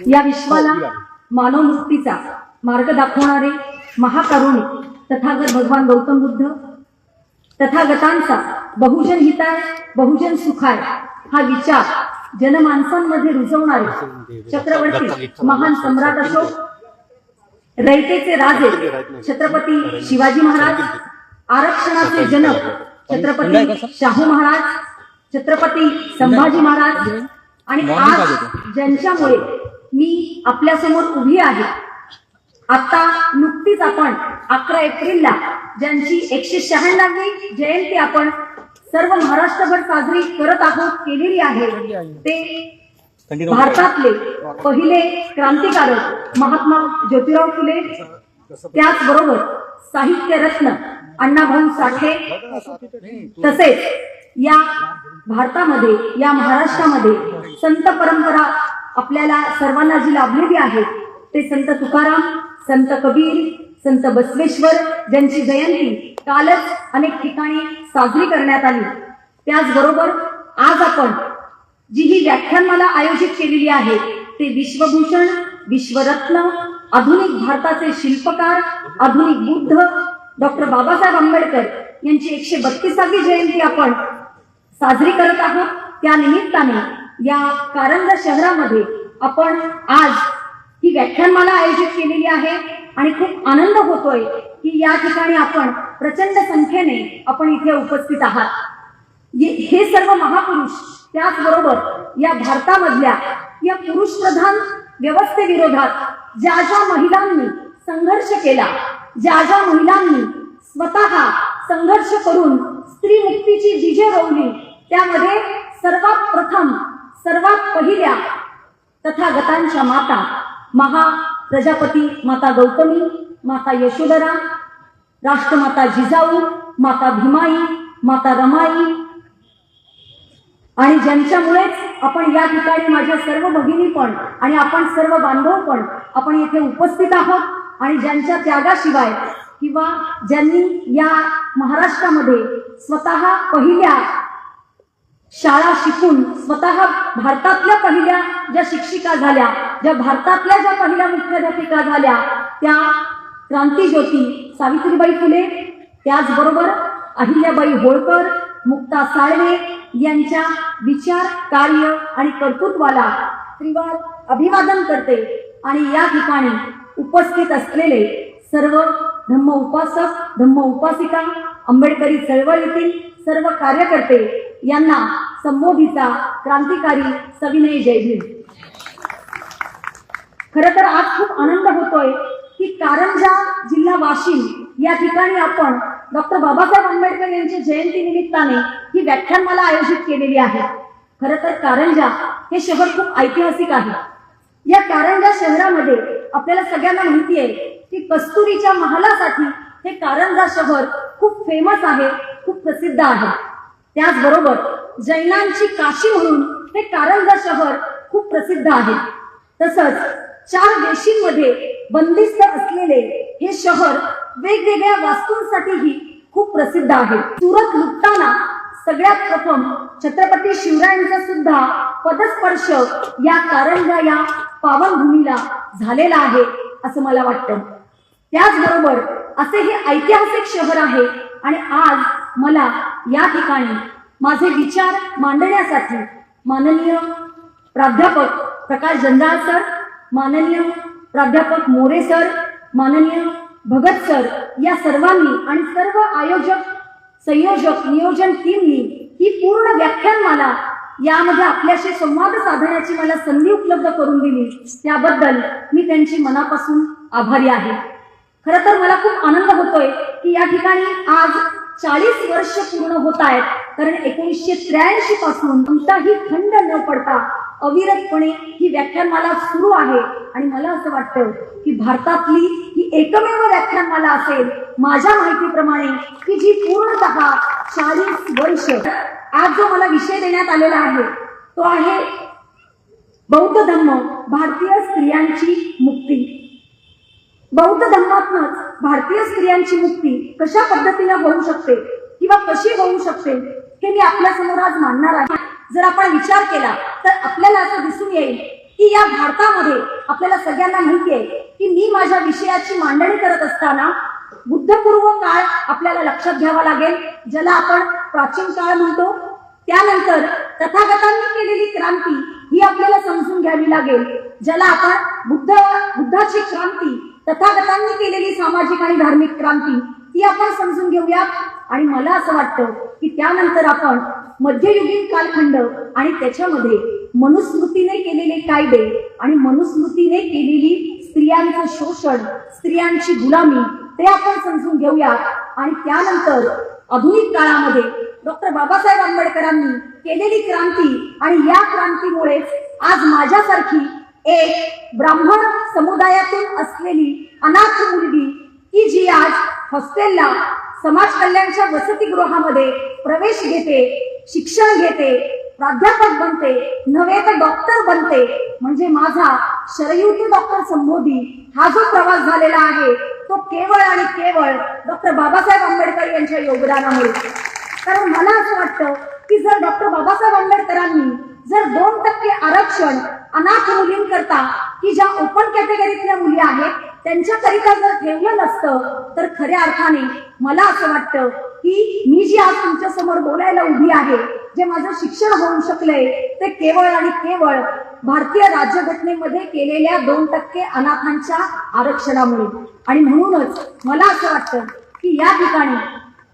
या विश्वाला मानव मुक्तीचा मार्ग दाखवणारे महाकरुणी तथागत भगवान गौतम बुद्ध, तथागतांचा बहुजन हिताय बहुजन सुखाय हा विचार जनमानसांमध्ये रुजवणारे चक्रवर्ती महान सम्राट अशोक, रयतेचे राजे छत्रपती शिवाजी महाराज, आरक्षणाचे जनक छत्रपती शाहू महाराज, छत्रपती संभाजी महाराज आणि आज ज्यांच्यामुळे मी आपल्या समोर उभी आहे, आता नुकतीच आपण 11 एप्रिलला ज्यांची 196वी जयंती आपण सर्व महाराष्ट्रभर साजरी करत आहोत केलेली आहे, ते भारतातले पहिले क्रांतिकारक महात्मा ज्योतिराव फुले, त्याचबरोबर साहित्य रत्न अण्णाभाऊ साठे, तसेच या भारतामध्ये या महाराष्ट्रामध्ये संत परंपरा आपल्याला सर्वांना जी लाभलेली आहे ते संत तुकाराम, संत कबीर, संत बसवेश्वर ज्यांची जयंती कालच अनेक ठिकाणी साजरी करण्यात आली। त्याचबरोबर आज आपण जी ही व्याख्यानमाला आयोजित केलेली आहे ते विश्वभूषण, विश्वरत्न, आधुनिक भारताचे शिल्पकार, आधुनिक बुद्ध डॉक्टर बाबासाहेब आंबेडकर यांची 132वी जयंती आपण साजरी करत आहोत। त्या निमित्ताने या कारंजा शहरामध्ये आपण आज ही व्याख्यानमाला आयोजित केलेली आहे आणि खूप आनंद होतोय की या ठिकाणी आपण प्रचंड संख्येने आपण इथे उपस्थित आहात। हे सर्व महापुरुष, त्याचबरोबर या भारतामधल्या या पुरुष प्रधान व्यवस्थेविरोधात ज्या ज्या महिलांनी संघर्ष केला, ज्या ज्या महिलांनी स्वतः संघर्ष करून स्त्री मुक्तीची बीजे रोवली, त्यामध्ये सर्वात प्रथम सर्वात पहिल्या तथागतांच्या माता महाप्रजापती माता गौतमी, माता यशोधरा, राष्ट्रमाता जिजाऊ, माता भीमाई, माता रमाई आणि ज्यांच्यामुळेच आपण या ठिकाणी माझ्या सर्व भगिनी पण आणि आपण सर्व बांधव पण आपण येथे उपस्थित आहोत आणि ज्यांच्या त्यागाशिवाय किंवा ज्यांनी या महाराष्ट्रामध्ये स्वतः पहिल्या शाळा शिकून स्वतः भारतातल्या पहिल्या ज्या शिक्षिका झाल्या, ज्या भारतातल्या ज्या पहिल्या मुख्याध्यापिका झाल्या, त्या क्रांतिज्योती सावित्रीबाई फुले, त्याचबरोबर अहिल्याबाई होळकर, मुक्ता साळवे यांच्या विचार, कार्य आणि कर्तृत्वाला त्रिवार अभिवादन करते आणि या ठिकाणी उपस्थित असलेले सर्व धम्म उपासक, धम्म उपासिका, आंबेडकरी चळवळीतील सर्व कार्यकर्ते यांना संबोधीचा क्रांतिकारी सविनय जय भीम। खरं तर आज खूप आनंद होतोय की कारंजा जिल्हा वाशिम या ठिकाणी आपण डॉक्टर बाबासाहेब आंबेडकर यांच्या जयंती निमित्ताने ही व्याख्यानमाला आयोजित केलेली आहे। खरं तर कारंजा हे शहर खूप ऐतिहासिक आहे। या कारंजा शहरामध्ये आपल्याला सगळ्यांना माहिती आहे की कस्तुरीच्या महालासाठी हे कारंजा शहर खूप फेमस आहे, खूप प्रसिद्ध आहे। त्याचबरोबर जैनांची काशी म्हणून हे कारंजा शहर खूप प्रसिद्ध आहे। तसंच 4 देशींमध्ये बंदिस्त असलेले हे शहर वेगवेगळ्या वास्तूंसाठीही खूप प्रसिद्ध आहे। सुरत लुटताना सगळ्यात प्रथम छत्रपती शिवरायांचा सुद्धा पदस्पर्श या कारंजा या पावनभूमीला झालेला आहे असं मला वाटतं। त्याचबरोबर असे हे ऐतिहासिक शहर आहे आणि आज मला या ठिकाणी माझे विचार मांडण्यासाठी माननीय प्राध्यापक प्रकाश जंजाळ सर, माननीय प्राध्यापक मोरे सर, माननीय भगत सर या सर्वांनी आणि सर्व आयोजक, संयोजक, नियोजन टीमनी ही पूर्ण व्याख्यानमाला यामध्ये आपल्याशी संवाद साधण्याची मला संधी उपलब्ध करून दिली, त्याबद्दल मी त्यांची मनापासून आभारी आहे। खरं तर मला खूप आनंद होतोय की या ठिकाणी आज 40 वर्ष पूर्ण होत आहेत, कारण 1983 पासून कोणताही खंड न पडता अविरतपणे ही व्याख्यानमाला सुरू आहे आणि मला असं वाटतं की भारतातली ही एकमेव व्याख्यानमाला असेल माझ्या माहितीप्रमाणे की जी पूर्णतः 40 वर्ष। आज जो मला विषय देण्यात आलेला आहे तो आहे बौद्ध धम्म, भारतीय स्त्रियांची मुक्ती। बौद्ध धर्मातूनच भारतीय स्त्रियांची मुक्ती कशा पद्धतीने होऊ शकते किंवा कशी होऊ शकते हे मी आपल्या समोर आज मांडणार आहे। जर आपण विचार केला तर आपल्याला असं दिसून येईल की या भारतामध्ये आपल्याला सगळ्यांना माहिती आहे की मी माझ्या विषयाची मांडणी करत असताना बुद्धपूर्व काळ आपल्याला लक्षात घ्यावा लागेल, ज्याला आपण प्राचीन काळ म्हणतो. त्यानंतर तथागतांनी केलेली क्रांती ही आपल्याला समजून घ्यावी लागेल, ज्याला आपण बुद्धाची क्रांती, तथागतांनी केलेली सामाजिक आणि धार्मिक क्रांती ती आपण समजून घेऊयात. आणि मला असं वाटतं की त्यानंतर आपण मध्ययुगीन कालखंड आणि त्याच्यामध्ये मनुस्मृतीने केलेले कायदे आणि मनुस्मृतीने केलेली स्त्रियांचं शोषण, स्त्रियांची गुलामी ते आपण समजून घेऊयात. आणि त्यानंतर आधुनिक काळामध्ये डॉक्टर बाबासाहेब आंबेडकरांनी केलेली क्रांती आणि या क्रांतीमुळेच आज माझ्यासारखी एक ब्राह्मण समुदायातून असलेली अनाथ मुलगी की जी आज हॉस्टेलला, समाज कल्याणच्या वसतिगृहामध्ये प्रवेश घेते, शिक्षण घेते, प्राध्यापक बनते, नव्हे तर डॉक्टर बनते, म्हणजे माझा शरयू ते डॉक्टर संबोधी हा जो प्रवास झालेला आहे तो केवळ आणि केवळ डॉक्टर बाबासाहेब आंबेडकर यांच्या योगदानामुळे. कारण मला असं वाटतं की जर डॉक्टर बाबासाहेब आंबेडकरांनी जर 2% आरक्षण अनाथ मुलींकरता की ज्या ओपन कॅटेगरीतल्या मुली आहेत त्यांच्याकरिता जर ठेवलं नसतं तर खऱ्या अर्थाने मला असं वाटतं की मी जी आज तुमच्या समोर बोलायला उभी आहे, जे माझं शिक्षण होऊ शकलंय ते केवळ आणि केवळ भारतीय राज्यघटनेमध्ये केलेल्या 2% अनाथांच्या आरक्षणामुळे. आणि म्हणूनच मला असं वाटतं की या ठिकाणी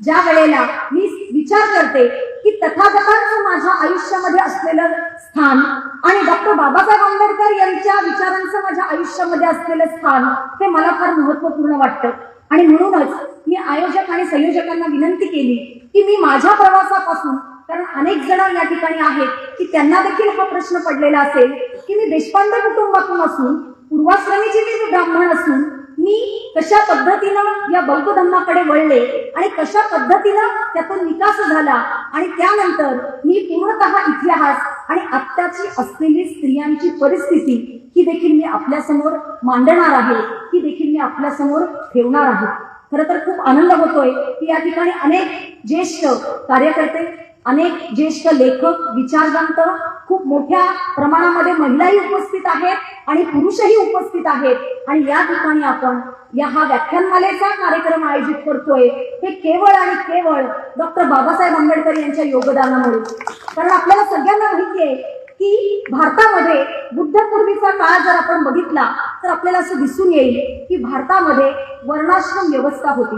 ज्या वेळेला मी विचार करते की तथागतांचं माझ्या आयुष्यामध्ये असलेलं स्थान आणि डॉक्टर बाबासाहेब आंबेडकर यांच्या विचारांचं माझ्या आयुष्यामध्ये असलेलं स्थान हे मला फार महत्वपूर्ण वाटतं. आणि म्हणूनच मी आयोजक आणि संयोजकांना विनंती केली की मी माझ्या प्रवासापासून, कारण अनेक जण या ठिकाणी आहेत की त्यांना देखील हा प्रश्न पडलेला असेल की मी देशपांडे कुटुंबातून असून, पूर्वाश्रमीची मी ब्राह्मण असून मी कशा पद्धतीनं या बौद्ध धर्माकडे वळले आणि कशा पद्धतीनं त्यातून विकास झाला आणि त्यानंतर मी पूर्णतः इतिहास आणि आत्ताची असलेली स्त्रियांची परिस्थिती ही देखील मी आपल्यासमोर मांडणार आहे, ही देखील मी आपल्यासमोर ठेवणार आहे. खरं तर खूप आनंद होतोय की या ठिकाणी अनेक ज्येष्ठ कार्यकर्ते, अनेक ज्येष्ठ लेखक, विचारवंत, खूप मोठ्या प्रमाणामध्ये महिलाही उपस्थित आहेत आणि पुरुषही उपस्थित आहेत. आणि या ठिकाणी आपण हा व्याख्यानमालेचा कार्यक्रम आयोजित करतोय हे केवळ आणि केवळ डॉक्टर बाबासाहेब आंबेडकर यांच्या योगदानामुळे. कारण आपल्याला सगळ्यांना माहिती आहे की भारतामध्ये बुद्धपूर्वीचा काळ जर आपण बघितला तर आपल्याला असं दिसून येईल की भारतामध्ये वर्णाश्रम व्यवस्था होती.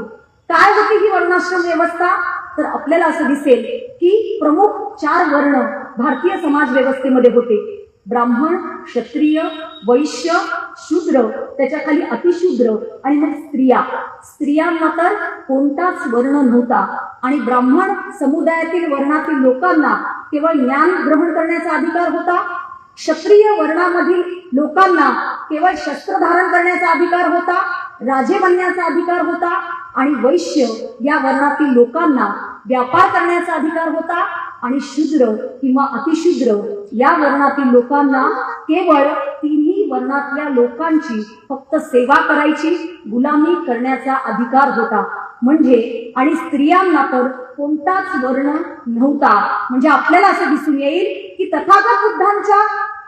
काय होती ही वर्णाश्रम व्यवस्था? तर आपल्याला असं दिसेल की प्रमुख 4 वर्ण भारतीय समाज व्यवस्थेमध्ये होते: ब्राह्मण, क्षत्रिय, वैश्य, शूद्र, त्याच्या खाली अतिशूद्र आणि मग स्त्रिया. स्त्रियांना तर कोणताच वर्ण नव्हता आणि ब्राह्मण समुदायातील वर्णातील लोकांना केवळ ज्ञान ग्रहण करण्याचा अधिकार होता. क्षत्रिय वर्णामधील लोकांना केवळ शस्त्र धारण करण्याचा अधिकार होता, राजे बनण्याचा अधिकार होता. आणि वैश्य या वर्णातील लोकांना व्यापार करण्याचा अधिकार होता. आणि शूद्र किंवा अतिशूद्र या वर्णातील लोकांना केवळ 3ही वर्णातल्या लोकांची फक्त सेवा करायची, गुलामी करण्याचा अधिकार होता. म्हणजे आणि स्त्रियांना तर कोणताच वर्ण नव्हता. म्हणजे आपल्याला असं दिसून येईल की तथागत बुद्धांच्या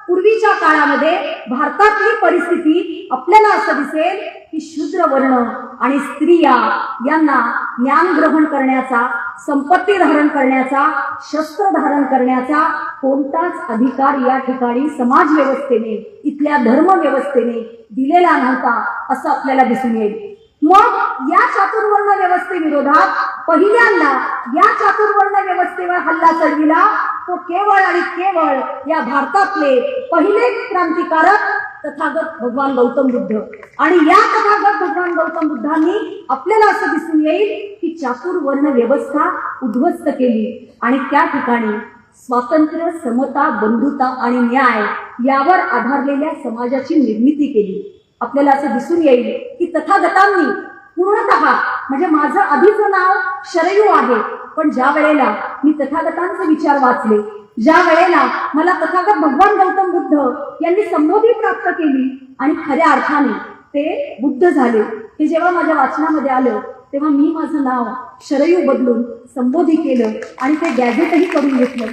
पूर्वीच्या काळामध्ये भारतातली परिस्थिती आपल्याला असं दिसेल की शूद्र वर्ण आणि स्त्रिया यांना ज्ञान ग्रहण करण्याचा, संपत्ती धारण करण्याचा, शस्त्र धारण करण्याचा कोणताच अधिकार या ठिकाणी समाज व्यवस्थेने, इथल्या धर्म व्यवस्थेने दिलेला नव्हता असं आपल्याला दिसून येईल. मग या चातुर्वर्ण व्यवस्थेविरोधात पहिल्यांदा या चातुर्वर्ण व्यवस्थेवर हल्ला चढविला तो केवळ आणि केवळ या भारतातले पहिले क्रांतिकारक तथागत भगवान गौतम बुद्ध. आणि या तथागत भगवान गौतम बुद्धांनी आपल्याला असं दिसून येईल की चातुर्वर्ण व्यवस्था उद्ध्वस्त केली आणि त्या ठिकाणी स्वातंत्र्य, समता, बंधुता आणि न्याय यावर आधारलेल्या समाजाची निर्मिती केली. आपल्याला असं दिसून येईल की तथागतांनी पूर्णतः, म्हणजे माझं आधीचं नाव शरयू आहे, पण ज्या वेळेला मी तथागतांचे विचार वाचले, ज्या वेळेला मला तथागत भगवान गौतम बुद्ध यांनी संबोधी प्राप्त केली आणि खऱ्या अर्थाने ते बुद्ध झाले, हे जेव्हा माझ्या वाचनामध्ये आलं तेव्हा मी माझं नाव शरयू बदलून संबोधी केलं आणि ते गॅझेटही करून घेतलं.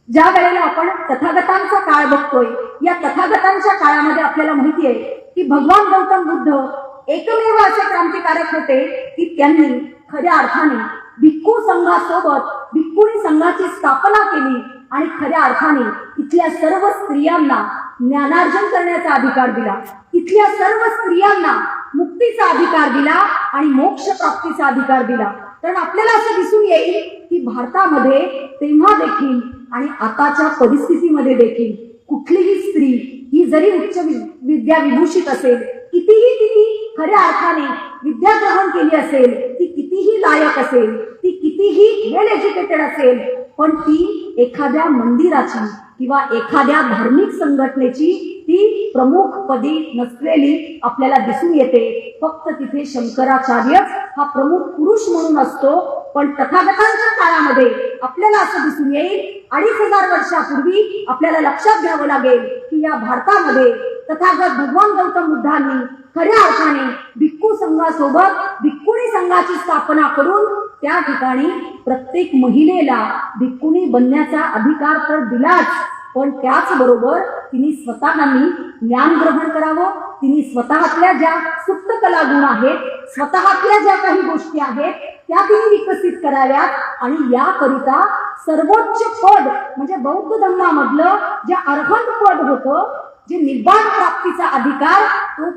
ज्या वेळेला आपण तथागतांचा काळ बघतोय, या तथागतांच्या काळामध्ये आपल्याला माहिती आहे की भगवान गौतम बुद्ध एकमेव असे क्रांतिकारक होते की त्यांनी खऱ्या अर्थाने भिक्खू संघासोबत भिक्खुणी संघाची स्थापना केली आणि खऱ्या अर्थाने इथल्या सर्व स्त्रियांना ज्ञानार्जन करण्याचा अधिकार दिला, इथल्या सर्व स्त्रियांना मुक्तीचा अधिकार दिला आणि मोक्ष प्राप्तीचा अधिकार दिला. कारण आपल्याला असं दिसून येईल की भारतामध्ये तेव्हा देखील आणि आताच्या परिस्थितीमध्ये देखील कुठलीही स्त्री ही जरी उच्च विद्या विभूषित असेल, कितीही तिने खऱ्या अर्थाने विद्या ग्रहण केली असेल, ती कितीही लायक असेल, ती कितीही वेल एज्युकेटेड असेल, पण ती एखाद्या मंदिराची किंवा एखाद्या धार्मिक संघटनेची ती प्रमुख पदी नसलेली आपल्याला दिसून येते. फक्त तिथे शंकराचार्यच हा प्रमुख पुरुष म्हणून असतो. पण तथागतांच्या काळामध्ये आपल्याला असं दिसून येईल, 2500 वर्षापूर्वी आपल्याला लक्षात घ्यावं लागेल की या भारतामध्ये तथागत भगवान गौतम बुद्धांनी खऱ्या अर्थाने भिक्खू संघासोबत भिक्खुणी संघाची स्थापना करून त्या ठिकाणी प्रत्येक महिलेला भिक्खुणी बनण्याचा अधिकार तर दिलाच, पण त्याचबरोबर तिने स्वतःनी ज्ञान ग्रहण करावं, तिने स्वतःतल्या ज्या सुप्त कला गुण आहेत, स्वतःतल्या ज्या काही गोष्टी आहेत त्या तिने विकसित कराव्यात. आणि याकरिता सर्वोच्च पद म्हणजे बौद्ध धर्मामधलं जे अर्हत पद होतं, जे निब्बाण प्राप्तीचा अधिकार, तो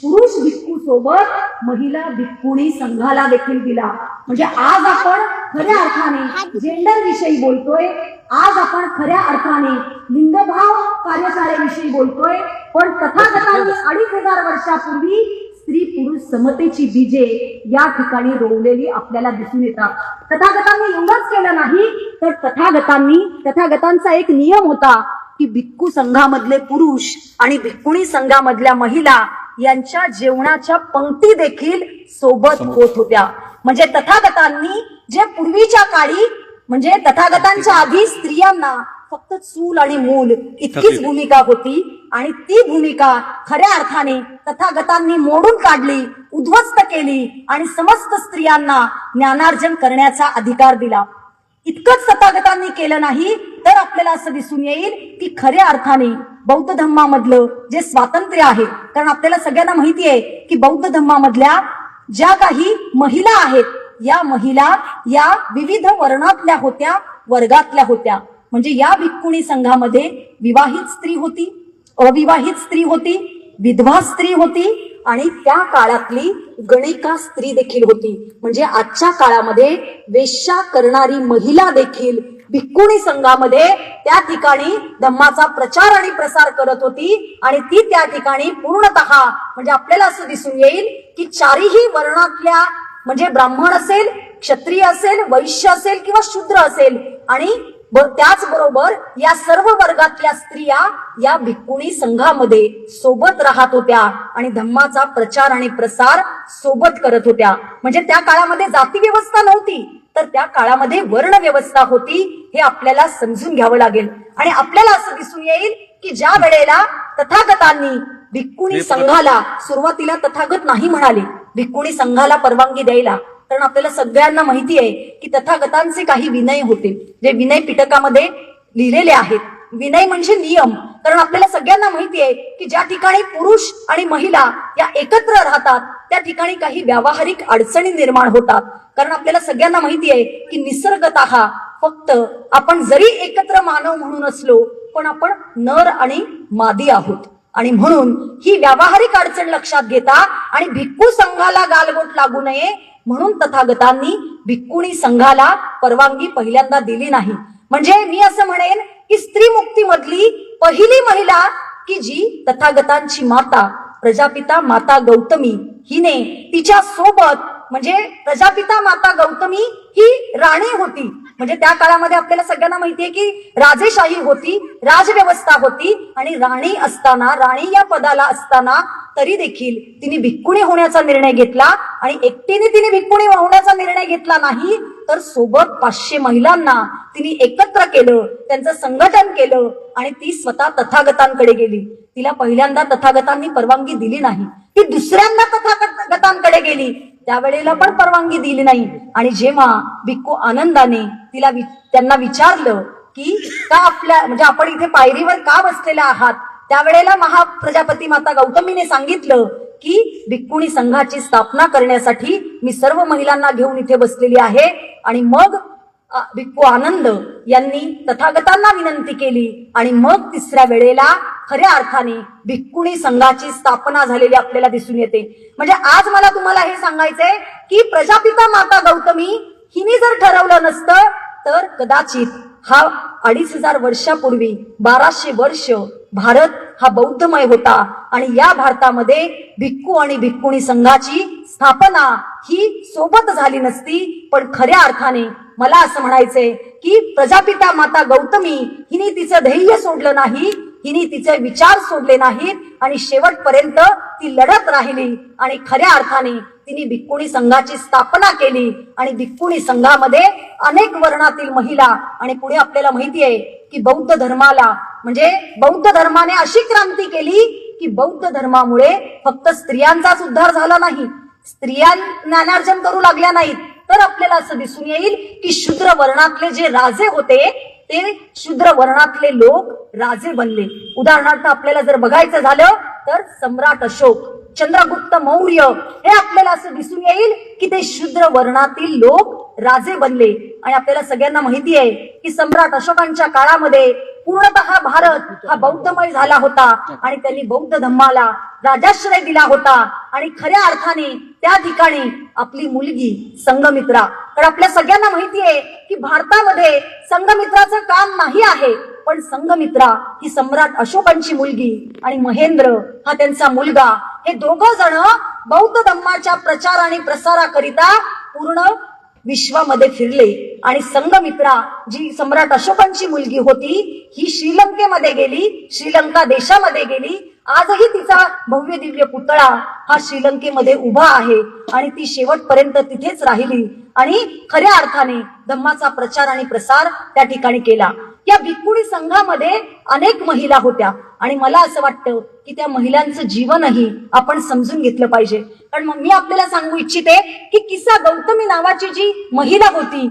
पुरुष भिक्खू सोबत महिला भिक्खुणी संघाला देखील दिला. म्हणजे आज आपण खऱ्या अर्थाने जेंडर विषयी बोलतोय, आज आपण खऱ्या अर्थाने लिंगभाव कार्यशाळेविषयी बोलतोय, पण तथागतांनी 2500 वर्षापूर्वी स्त्री पुरुष समतेची बीजे या ठिकाणी रोवलेली आपल्याला दिसून येतात. तथागतांनी एवढंच केलं नाही, तर तथागतांचा एक नियम होता की भिक्खू संघामधले पुरुष आणि भिक्खुणी संघामधल्या महिला यांच्या जेवणाच्या पंक्ती देखील सोबत होत होत्या. म्हणजे तथागतांनी जे पूर्वीच्या काळी म्हणजे तथागतांच्या आधी स्त्रियांना फक्त चूल आणि मूल इतकीच भूमिका होती आणि ती भूमिका खऱ्या अर्थाने तथागतांनी मोडून काढली, उद्ध्वस्त केली आणि समस्त स्त्रियांना ज्ञानार्जन करण्याचा अधिकार दिला. इतकंच तथागतांनी केलं नाही, तर आपल्याला असं दिसून येईल की खऱ्या अर्थाने बौद्ध धर्मामधलं जे स्वातंत्र्य आहे, कारण आपल्याला सगळ्यांना माहिती आहे की बौद्ध धर्मामधल्या ज्या काही महिला आहेत, या महिला या विविध वर्णातल्या होत्या, वर्गातल्या होत्या. म्हणजे या भिक्खुणी संघामध्ये विवाहित स्त्री होती, अविवाहित स्त्री होती, विधवा स्त्री होती आणि त्या काळातली गणिका स्त्री देखील होती. म्हणजे आजच्या काळामध्ये वेश्या करणारी महिला देखील भिक्खुणी संघामध्ये त्या ठिकाणी धम्माचा प्रचार आणि प्रसार करत होती. आणि ती त्या ठिकाणी पूर्णतः म्हणजे आपल्याला असं दिसून येईल की चारही वर्णातल्या म्हणजे ब्राह्मण असेल, क्षत्रिय असेल, वैश्य असेल किंवा शूद्र असेल आणि त्याचबरोबर या सर्व वर्गातल्या स्त्रिया या भिक्खुणी संघामध्ये सोबत राहत होत्या आणि धम्माचा प्रचार आणि प्रसार सोबत करत होत्या. म्हणजे त्या काळामध्ये जाती व्यवस्था नव्हती, तर त्या काळामध्ये वर्ण व्यवस्था होती. हे आपल्याला समजून घ्यावं लागेल. आणि आपल्याला असं दिसून येईल की ज्या वेळेला तथागतांनी भिक्खुणी संघाला सुरुवातीला तथागत नाही म्हणाले भिक्खुणी संघाला परवानगी द्यायला, कारण आपल्याला सगळ्यांना माहिती आहे की तथागतांचे काही विनय होते, जे विनय पिटकामध्ये लिहिलेले आहेत. विनय म्हणजे नियम, कारण आपल्याला सगळ्यांना माहिती आहे की ज्या ठिकाणी पुरुष आणि महिला या एकत्र राहतात त्या ठिकाणी काही व्यावहारिक अडचणी निर्माण होतात. कारण आपल्याला सगळ्यांना माहिती आहे की निसर्गतः फक्त आपण जरी एकत्र मानव म्हणून असलो, पण आपण नर आणि मादी आहोत. आणि म्हणून ही व्यावहारिक अडचण लक्षात घेता आणि भिक्खू संघाला गालबोट लागू नये म्हणून तथागतांनी भिक्खुणी संघाला परवानगी पहिल्यांदा दिली नाही. म्हणजे मी असं म्हणेन की स्त्री मुक्तीमधली पहिली महिला की जी तथागतांची माता प्रजापिता माता गौतमी हिने तिच्या सोबत म्हणजे प्रजापिता माता गौतमी ही राणी होती. म्हणजे त्या काळामध्ये आपल्याला सगळ्यांना माहितीये की राजेशाही होती, राजव्यवस्था होती आणि राणी असताना, राणी या पदाला असताना तरी देखील तिने भिक्खुणी होण्याचा निर्णय घेतला. आणि एकटीने तिने भिक्खुणी होण्याचा निर्णय घेतला नाही, तर सोबत 500 महिलांना तिने एकत्र केलं, त्यांचं संघटन केलं आणि ती स्वतः तथागतांकडे गेली. तिला पहिल्यांदा तथागतांनी परवानगी दिली नाही, ती दुसऱ्यांदा तथागतांकडे गेली, त्यावेळेला पण परवानगी दिली नाही. आणि जेव्हा भिक्खू आनंदाने त्यांना विचारलं की का आपल्या म्हणजे आपण इथे पायरीवर का बसलेला आहात, त्यावेळेला महाप्रजापती माता गौतमीने सांगितलं की भिक्खुणी संघाची स्थापना करण्यासाठी मी सर्व महिलांना घेऊन इथे बसलेली आहे. आणि मग भिक्खू आनंद यांनी तथागतांना विनंती केली आणि मग तिसऱ्या वेळेला खऱ्या अर्थाने भिक्खुणी संघाची स्थापना झालेली आपल्याला दिसून येते. म्हणजे आज मला तुम्हाला हे सांगायचंय की प्रजापिता माता गौतमी हिने जर ठरवलं नसतं तर कदाचित हा 2500 वर्षापूर्वी 1200 वर्ष भारत हा बौद्धमय होता आणि या भारतामध्ये भिक्खू आणि भिक्खुणी संघाची स्थापना ही सोबत झाली नसती. पण खऱ्या अर्थाने मला असं म्हणायचंय की प्रजापिता माता गौतमी हिने तिचं ध्येय सोडलं नाही, हिने तिचे विचार सोडले नाहीत आणि शेवटपर्यंत ती लढत राहिली आणि खऱ्या अर्थाने तिने भिक्खुणी संघाची स्थापना केली. आणि भिक्खुणी संघामध्ये अनेक वर्णातील महिला, आणि पुढे आपल्याला माहिती आहे की बौद्ध धर्माला म्हणजे बौद्ध धर्माने अशी क्रांती केली की बौद्ध धर्मामुळे फक्त स्त्रियांचाच उद्धार झाला नाही, स्त्रिया ज्ञानार्जन करू लागल्या नाहीत, तर आपल्याला असं दिसून येईल की शूद्र वर्णातले जे राजे होते ते शूद्र वर्णातले लोक राजे बनले. उदाहरणार्थ आपल्याला जर बघायचं झालं तर सम्राट अशोक, चंद्रगुप्त मौर्य हे आपल्याला असं दिसून येईल की ते शूद्र वर्णातील लोक राजे बनले. आणि आपल्याला सगळ्यांना माहिती आहे की सम्राट अशोकांच्या काळामध्ये पूर्णतः भारत हा बौद्धमय झाला होता आणि त्यांनी बौद्ध धम्माला राजाश्रय दिला होता. आणि खऱ्या अर्थाने त्या ठिकाणी आपली मुलगी संघमित्रा, तर आपल्या सगळ्यांना माहिती आहे की भारतामध्ये संघमित्राचं काम नाही आहे, पण संघमित्रा ही सम्राट अशोकांची मुलगी आणि महेंद्र हा त्यांचा मुलगा, हे दोघं जण बौद्ध धम्माच्या प्रचार आणि प्रसाराकरिता पूर्ण विश्वामध्ये फिरले. आणि संघमित्रा जी सम्राट अशोकांची मुलगी होती ही श्रीलंकेमध्ये गेली, श्रीलंका देशामध्ये गेली. आजही तिचा भव्य दिव्य पुतळा हा श्रीलंकेमध्ये उभा आहे आणि ती शेवटपर्यंत तिथेच राहिली आणि खऱ्या अर्थाने धम्माचा प्रचार आणि प्रसार त्या ठिकाणी केला. या भिक्खुणी संघामध्ये अनेक महिला होत्या आणि मला असं वाटतं की त्या महिलांचं जीवनही आपण समजून घेतलं पाहिजे. कारण मग मी आपल्याला सांगू इच्छिते की किस्सा गौतमी नावाची जी महिला होती,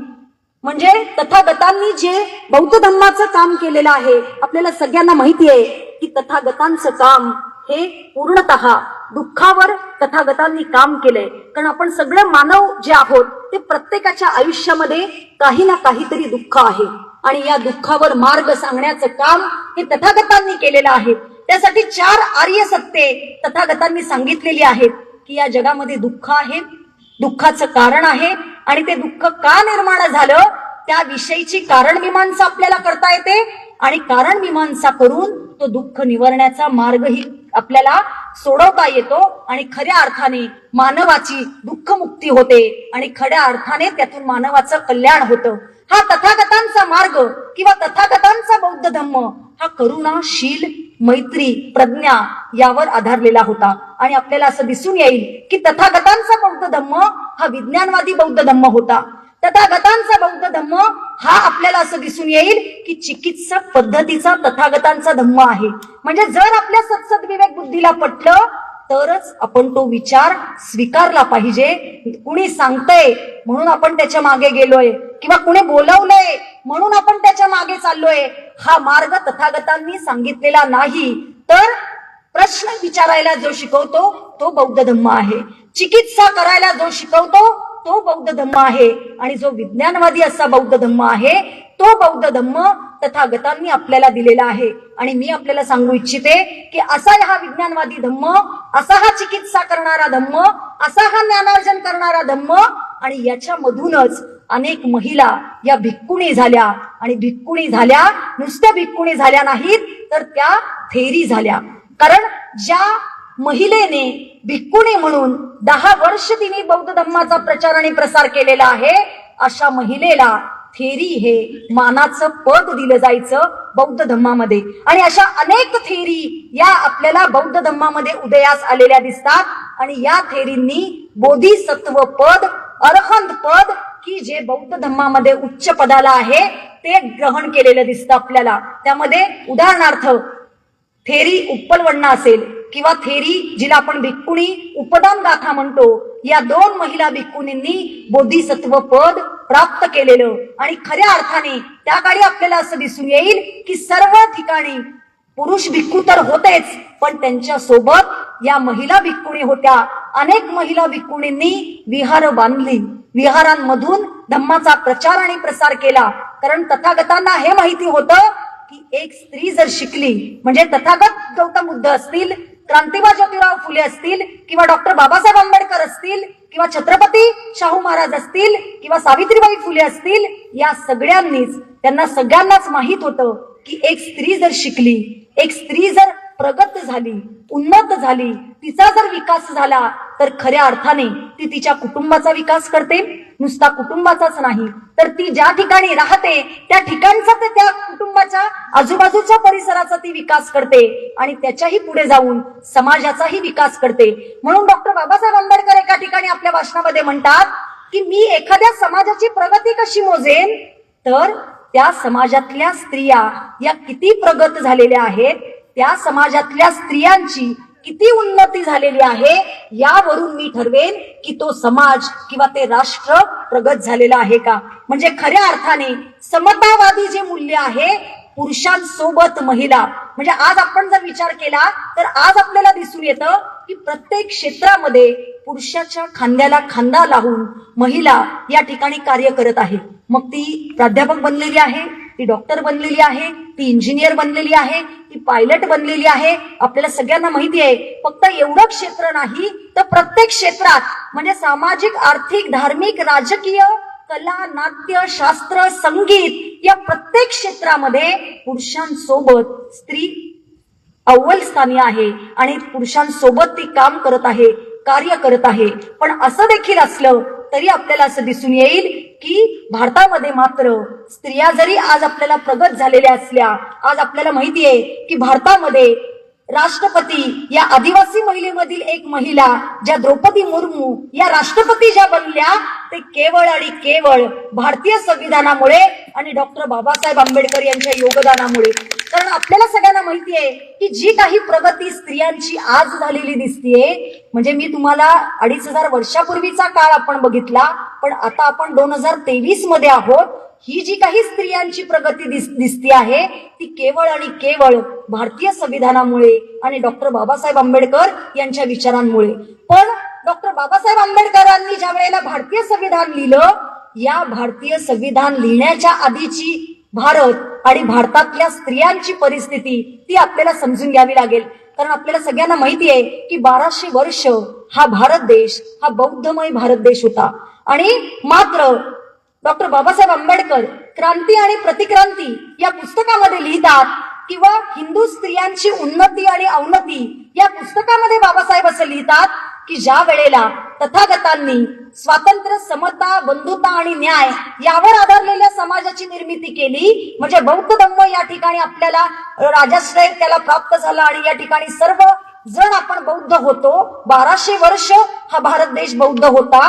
म्हणजे तथागतांनी जे बौद्ध धम्माचं काम केलेलं आहे, आपल्याला सगळ्यांना माहिती आहे की तथागतांचं काम हे पूर्णतः दुःखावर तथागतांनी काम केलंय. कारण आपण सगळे मानव जे आहोत ते प्रत्येकाच्या आयुष्यामध्ये काही ना काहीतरी दुःख आहे आणि या दुःखावर मार्ग सांगण्याचं काम हे तथागतांनी केलेलं आहे. त्यासाठी 4 आर्य सत्ये तथागतांनी सांगितलेली आहेत की या जगामध्ये दुःख आहे, दुःखाचं कारण आहे आणि ते दुःख का निर्माण झालं त्याविषयीची कारण मीमांसा आपल्याला करता येते आणि कारण मीमांसा करून तो दुःख निवारण्याचा मार्गही आपल्याला सोडवता येतो आणि खऱ्या अर्थाने मानवाची दुःखमुक्ती होते आणि खऱ्या अर्थाने त्यातून मानवाचं कल्याण होतं. हा तथागतांचा मार्ग किंवा तथागतांचा बौद्ध धम्म हा करुणा, शील, मैत्री, प्रज्ञा यावर आधारलेला होता. आणि आपल्याला असं दिसून येईल की तथागतांचा बौद्ध धम्म हा विज्ञानवादी बौद्ध धम्म होता. तथागतांचा बौद्ध धम्म हा आपल्याला असं दिसून येईल की चिकित्सक पद्धतीचा तथागतांचा धम्म आहे. म्हणजे जर आपल्या सत्सद विवेक बुद्धीला पटलं तरच आपण तो विचार स्वीकारला पाहिजे. कुणी सांगतंय म्हणून आपण त्याच्या मागे गेलोय किंवा कुणी बोलवलंय म्हणून आपण त्याच्या मागे चाललोय, हा मार्ग तथागतांनी सांगितलेला नाही. तर प्रश्न विचारायला जो शिकवतो तो बौद्ध धम्म आहे, चिकित्सा करायला जो शिकवतो तो बौद्ध धम्म आहे आणि जो विज्ञानवादी असा बौद्ध धम्म आहे तो बौद्ध धम्म तथागतांनी आपल्याला दिलेला आहे. आणि मी आपल्याला सांगू इच्छिते की असा हा विज्ञानवादी धम्म, असा हा चिकित्सा करणारा धम्म, असा हा ज्ञानार्जन करणारा धम्म आणि याच्यामधूनच अनेक महिला या भिक्खुणी झाल्या आणि भिक्खुणी झाल्या नुसत्या भिक्खुणी झाल्या नाहीत तर त्या थेरी झाल्या. कारण ज्या महिलेने भिक्खुणी म्हणून 10 वर्ष तिने बौद्ध धम्माचा प्रचार आणि प्रसार केलेला आहे, अशा महिलेला थेरी हे मानाचं पद दिलं जायचं बौद्ध धम्मामध्ये. आणि अशा अनेक थेरी या आपल्याला बौद्ध धम्मामध्ये उदयास आलेल्या दिसतात आणि या थेरींनी बोधिसत्व पद, अरहंत पद की जे बौद्ध धम्मामध्ये उच्च पदाला आहे ते ग्रहण केलेलं दिसतं आपल्याला. त्यामध्ये उदाहरणार्थ थेरी उत्पलवण्णा असेल किंवा थेरी जिला आपण भिक्खुणी उपदान गाथा म्हणतो, या 2 महिला भिक्खुनींनी बोधिसत्व पद प्राप्त केलेलं. आणि खऱ्या अर्थाने त्या काळी आपल्याला असं दिसून येईल की सर्व ठिकाणी पुरुष भिक्खू तर होतेच, पण त्यांच्या सोबत या महिला भिक्खुणी होत्या. अनेक महिला भिक्खुणींनी विहार बांधली, विहारांमधून धम्माचा प्रचार आणि प्रसार केला. कारण तथागतांना हे माहिती होतं की एक स्त्री जर शिकली, म्हणजे तथागत गौतम बुद्ध असतील, क्रांतिबा ज्योतिराव फुले असतील, किंवा डॉक्टर बाबासाहेब आंबेडकर असतील, किंवा छत्रपती शाहू महाराज असतील, किंवा सावित्रीबाई फुले असतील, या सगळ्यांनीच, त्यांना सगळ्यांनाच माहित होतं की एक स्त्री जर शिकली, एक स्त्री जर प्रगत झाली, उन्नत झाली, तिचा जर विकास झाला, तर खऱ्या अर्थाने ती तिच्या कुटुंबाचा विकास करते. नुसता कुटुंबाचाच नाही, तर ती ज्या ठिकाणी राहते त्या ठिकाणचा, त्या कुटुंबाच्या आजूबाजूच्या परिसराचा ती विकास करते आणि त्याच्याही पुढे जाऊन समाजाचाही विकास करते. म्हणून डॉक्टर बाबासाहेब आंबेडकर एका ठिकाणी आपल्या भाषणामध्ये म्हणतात की मी एखाद्या समाजाची प्रगती कशी मोजेन, तर त्या समाजातल्या स्त्रिया या किती प्रगत झालेल्या आहेत, त्या समाजातल्या स्त्रियांची किती उन्नती झालेली आहे, यावरून मी ठरवेन की तो समाज किंवा ते राष्ट्र प्रगत झालेलं आहे का. म्हणजे खऱ्या अर्थाने समतावादी जे मूल्य आहे, पुरुषांसोबत महिला, म्हणजे आज आपण जर विचार केला तर आज आपल्याला दिसून येतं की प्रत्येक क्षेत्रामध्ये पुरुषाच्या खांद्याला खांदा लावून महिला या ठिकाणी कार्य करत आहे. मग ती प्राध्यापक बनलेली आहे, ती डॉक्टर बनलेली आहे, ती इंजिनियर बनलेली आहे, ती पायलट बनलेली आहे. आपल्याला सगळ्यांना माहिती आहे. फक्त एवढं क्षेत्र नाही तर प्रत्येक क्षेत्रात, म्हणजे सामाजिक, आर्थिक, धार्मिक, राजकीय, कला, नाट्य, शास्त्र, संगीत, या प्रत्येक क्षेत्रामध्ये पुरुषांसोबत स्त्री अव्वल स्थानी आहे आणि पुरुषांसोबत ती काम करत आहे, कार्य करत आहे. पण असं देखील असलं तरी आपल्याला असं दिसून येईल की भारतामध्ये मात्र स्त्रिया जरी आज आपल्याला प्रगत झालेल्या असल्या, आज आपल्याला माहिती आहे की भारतामध्ये राष्ट्रपती या आदिवासी महिलेमधील एक महिला, ज्या द्रौपदी मुर्मू या राष्ट्रपती ज्या बनल्या, ते केवळ आणि केवळ भारतीय संविधानामुळे आणि डॉक्टर बाबासाहेब आंबेडकर यांच्या योगदानामुळे. कारण आपल्याला सगळ्यांना माहिती आहे की जी काही प्रगती स्त्रियांची आज झालेली दिसतीये, म्हणजे मी तुम्हाला 2500 वर्षापूर्वीचा काळ आपण बघितला, पण आता आपण 2023 मध्ये आहोत. ही जी काही स्त्रियांची प्रगती दिसती आहे, ती केवळ आणि केवळ भारतीय संविधानामुळे आणि डॉक्टर बाबासाहेब आंबेडकर यांच्या विचारांमुळे. पण डॉक्टर बाबासाहेब आंबेडकरांनी ज्या वेळेला भारतीय संविधान लिहिलं, या भारतीय संविधान लिहिण्याच्या आधीची भारत आणि भारतातल्या स्त्रियांची परिस्थिती ती आपल्याला समजून घ्यावी लागेल. कारण आपल्याला सगळ्यांना माहिती आहे की 1200 वर्ष हा भारत देश हा बौद्धमय भारत देश होता. आणि मात्र डॉक्टर बाबासाहेब आंबेडकर क्रांती आणि प्रतिक्रांती या पुस्तकामध्ये लिहितात, किंवा हिंदू स्त्रियांची उन्नती आणि अवनती या पुस्तकामध्ये बाबासाहेब असं लिहितात की ज्या वेळेला तथागतांनी स्वातंत्र्य, समता, बंधुता आणि न्याय यावर आधारलेल्या समाजाची निर्मिती केली, म्हणजे बौद्ध धम्म या ठिकाणी आपल्याला राजाश्रय त्याला प्राप्त झाला आणि या ठिकाणी सर्व जण आपण बौद्ध होतो. 1200 वर्ष हा भारत देश बौद्ध होता.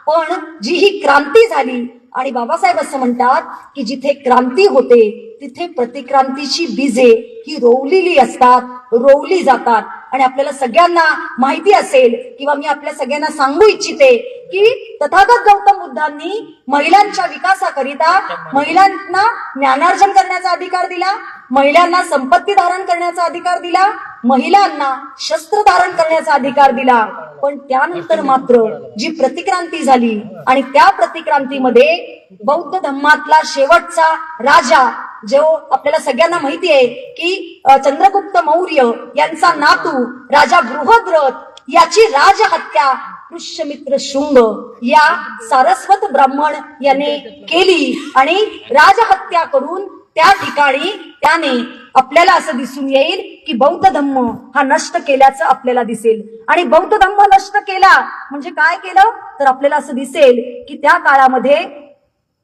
पण जी ही क्रांती झाली, आणि बाबासाहेब असं म्हणतात की जिथे क्रांती होते तिथे प्रतिक्रांतीची बीजे ही रोवलेली असतात, रोवली जातात. आणि आपल्याला सगळ्यांना माहिती असेल, किंवा मी आपल्या सगळ्यांना सांगू इच्छिते की तथागत गौतम बुद्धांनी महिलांच्या विकासाकरिता महिलांना ज्ञानार्जन करण्याचा अधिकार दिला, महिलांना संपत्ती धारण करण्याचा अधिकार दिला, महिलांना शस्त्र धारण करण्याचा अधिकार दिला. पण त्यानंतर मात्र जी प्रतिक्रांती झाली आणि त्या प्रतिक्रांतीमध्ये बौद्ध धम्मातला शेवटचा राजा, जो आपल्याला सगळ्यांना माहिती आहे की चंद्रगुप्त मौर्य यांचा नातू राजा बृहद्रथ याची राजहत्या पुष्यमित्र शुंग या सारस्वत ब्राह्मण याने केली. आणि राजहत्या करून त्या ठिकाणी त्याने आपल्याला असं दिसून येईल की बौद्ध धम्म हा नष्ट केल्याचं आपल्याला दिसेल. आणि बौद्ध धम्म नष्ट केला म्हणजे काय केलं, तर आपल्याला असं दिसेल की त्या काळामध्ये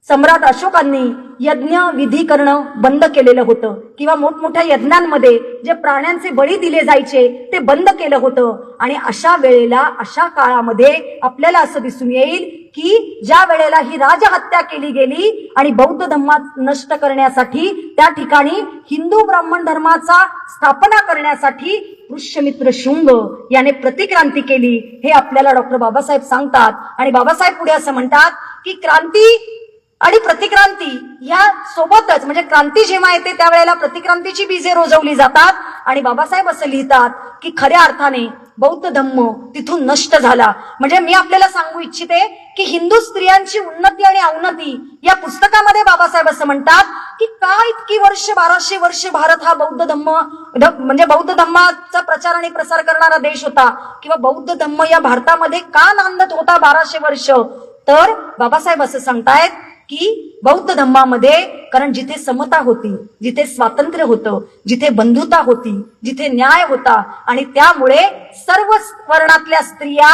सम्राट अशोकांनी यज्ञ विधी करणं बंद केलेलं होतं, किंवा मोठमोठ्या यज्ञांमध्ये जे प्राण्यांचे बळी दिले जायचे ते बंद केलं होतं. आणि अशा वेळेला, अशा काळामध्ये आपल्याला असं दिसून येईल की ज्या वेळेला ही राजहत्या केली गेली आणि बौद्ध धर्मात नष्ट करण्यासाठी, त्या ठिकाणी हिंदू ब्राह्मण धर्माचा स्थापना करण्यासाठी पुष्यमित्र शुंग याने प्रतिक्रांती केली, हे आपल्याला डॉक्टर बाबासाहेब सांगतात. आणि बाबासाहेब पुढे असं म्हणतात की क्रांती आणि प्रतिक्रांती या सोबतच, म्हणजे क्रांती जेव्हा येते त्यावेळेला प्रतिक्रांतीची बीजे रोजवली जातात. आणि बाबासाहेब असं लिहितात की खऱ्या अर्थाने बौद्ध धम्म तिथून नष्ट झाला. म्हणजे मी आपल्याला सांगू इच्छिते की हिंदू स्त्रियांची उन्नती आणि अवनती या पुस्तकामध्ये बाबासाहेब असं म्हणतात की का इतकी वर्ष 1200 वर्ष भारत हा बौद्ध धम्म म्हणजे बौद्ध धम्माचा प्रचार आणि प्रसार करणारा देश होता, किंवा बौद्ध धम्म या भारतामध्ये का नांदत होता 1200 वर्ष. तर बाबासाहेब असं सांगतायत की बौद्ध धम्मामध्ये, कारण जिथे समता होती, जिथे स्वातंत्र्य होतं, जिथे बंधुता होती, जिथे न्याय होता, आणि त्यामुळे सर्व वर्णातल्या स्त्रिया,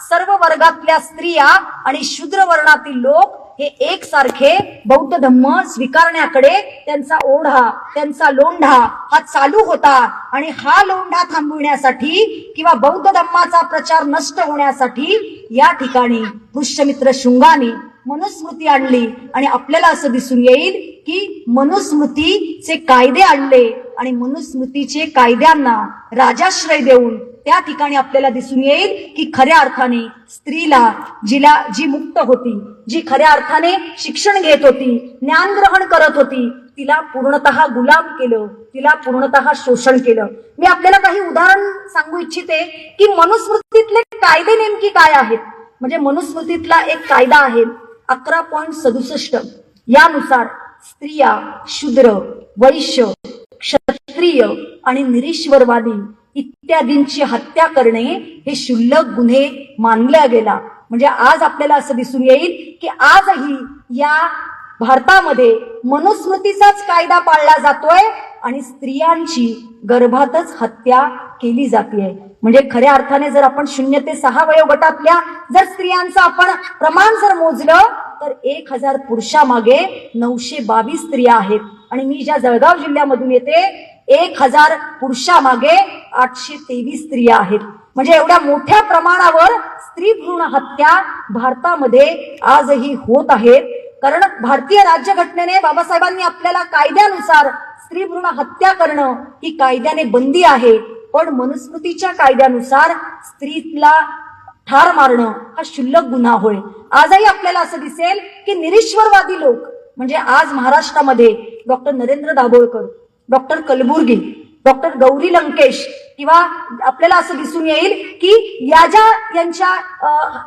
सर्व वर्गातल्या स्त्रिया आणि शूद्र वर्णातील लोक हे एकसारखे बौद्ध धम्म स्वीकारण्याकडे त्यांचा ओढा, त्यांचा लोंढा हा चालू होता. आणि हा लोंढा थांबविण्यासाठी किंवा बौद्ध धम्माचा प्रचार नष्ट होण्यासाठी या ठिकाणी पुष्यमित्र शुंगाने मनुस्मृती आणली. आणि आपल्याला असं दिसून येईल की मनुस्मृतीचे कायदे आणले आणि मनुस्मृतीचे कायद्यांना राजाश्रय देऊन त्या ठिकाणी आपल्याला दिसून येईल की खऱ्या अर्थाने स्त्रीला, जी मुक्त होती, जी खऱ्या अर्थाने शिक्षण घेत होती, ज्ञान ग्रहण करत होती, तिला पूर्णतः गुलाम केलं, तिला पूर्णतः शोषण केलं. मी आपल्याला काही उदाहरण सांगू इच्छिते की मनुस्मृतीतले कायदे नेमकी काय आहेत. म्हणजे मनुस्मृतीतला एक कायदा आहे 11.67. यानुसार स्त्रिया, शूद्र, वैश्य, क्षत्रिय आणि निरीश्वरवादी इत्यादींची हत्या करणे हे क्षुल्लक गुन्हे मानल्या गेला. म्हणजे आज आपल्याला असं दिसून येईल की आजही या भारतामध्ये मनुस्मृतीचाच कायदा पाळला जातोय आणि स्त्रियांची गर्भातच हत्या केली जाते. म्हणजे खऱ्या अर्थाने जर आपण 0 ते 6 वयोगटातल्या जर स्त्रियांचं आपण प्रमाण जर मोजलं तर 1000 पुरुषामागे 922 स्त्रिया आहेत. आणि मी ज्या जळगाव जिल्ह्यामधून येते 1000 पुरुषामागे 823 स्त्रिया आहेत. म्हणजे एवढ्या मोठ्या प्रमाणावर स्त्री भ्रूण हत्या भारतामध्ये आजही होत आहेत. कारण भारतीय राज्यघटनेने, बाबासाहेबांनी आपल्याला कायद्यानुसार स्त्री भ्रूण हत्या करणं ही कायद्याने बंदी आहे. पण मनुस्मृतीच्या कायद्यानुसार स्त्रीला ठार मारणं हा क्षुल्लक गुन्हा होय. आजही आपल्याला असं दिसेल की निरीश्वरवादी लोक, म्हणजे आज महाराष्ट्रामध्ये doctor Narendra Dabholkar, doctor Kalburgi, doctor Gauri Lankesh, किंवा आपल्याला असं दिसून येईल की यांच्या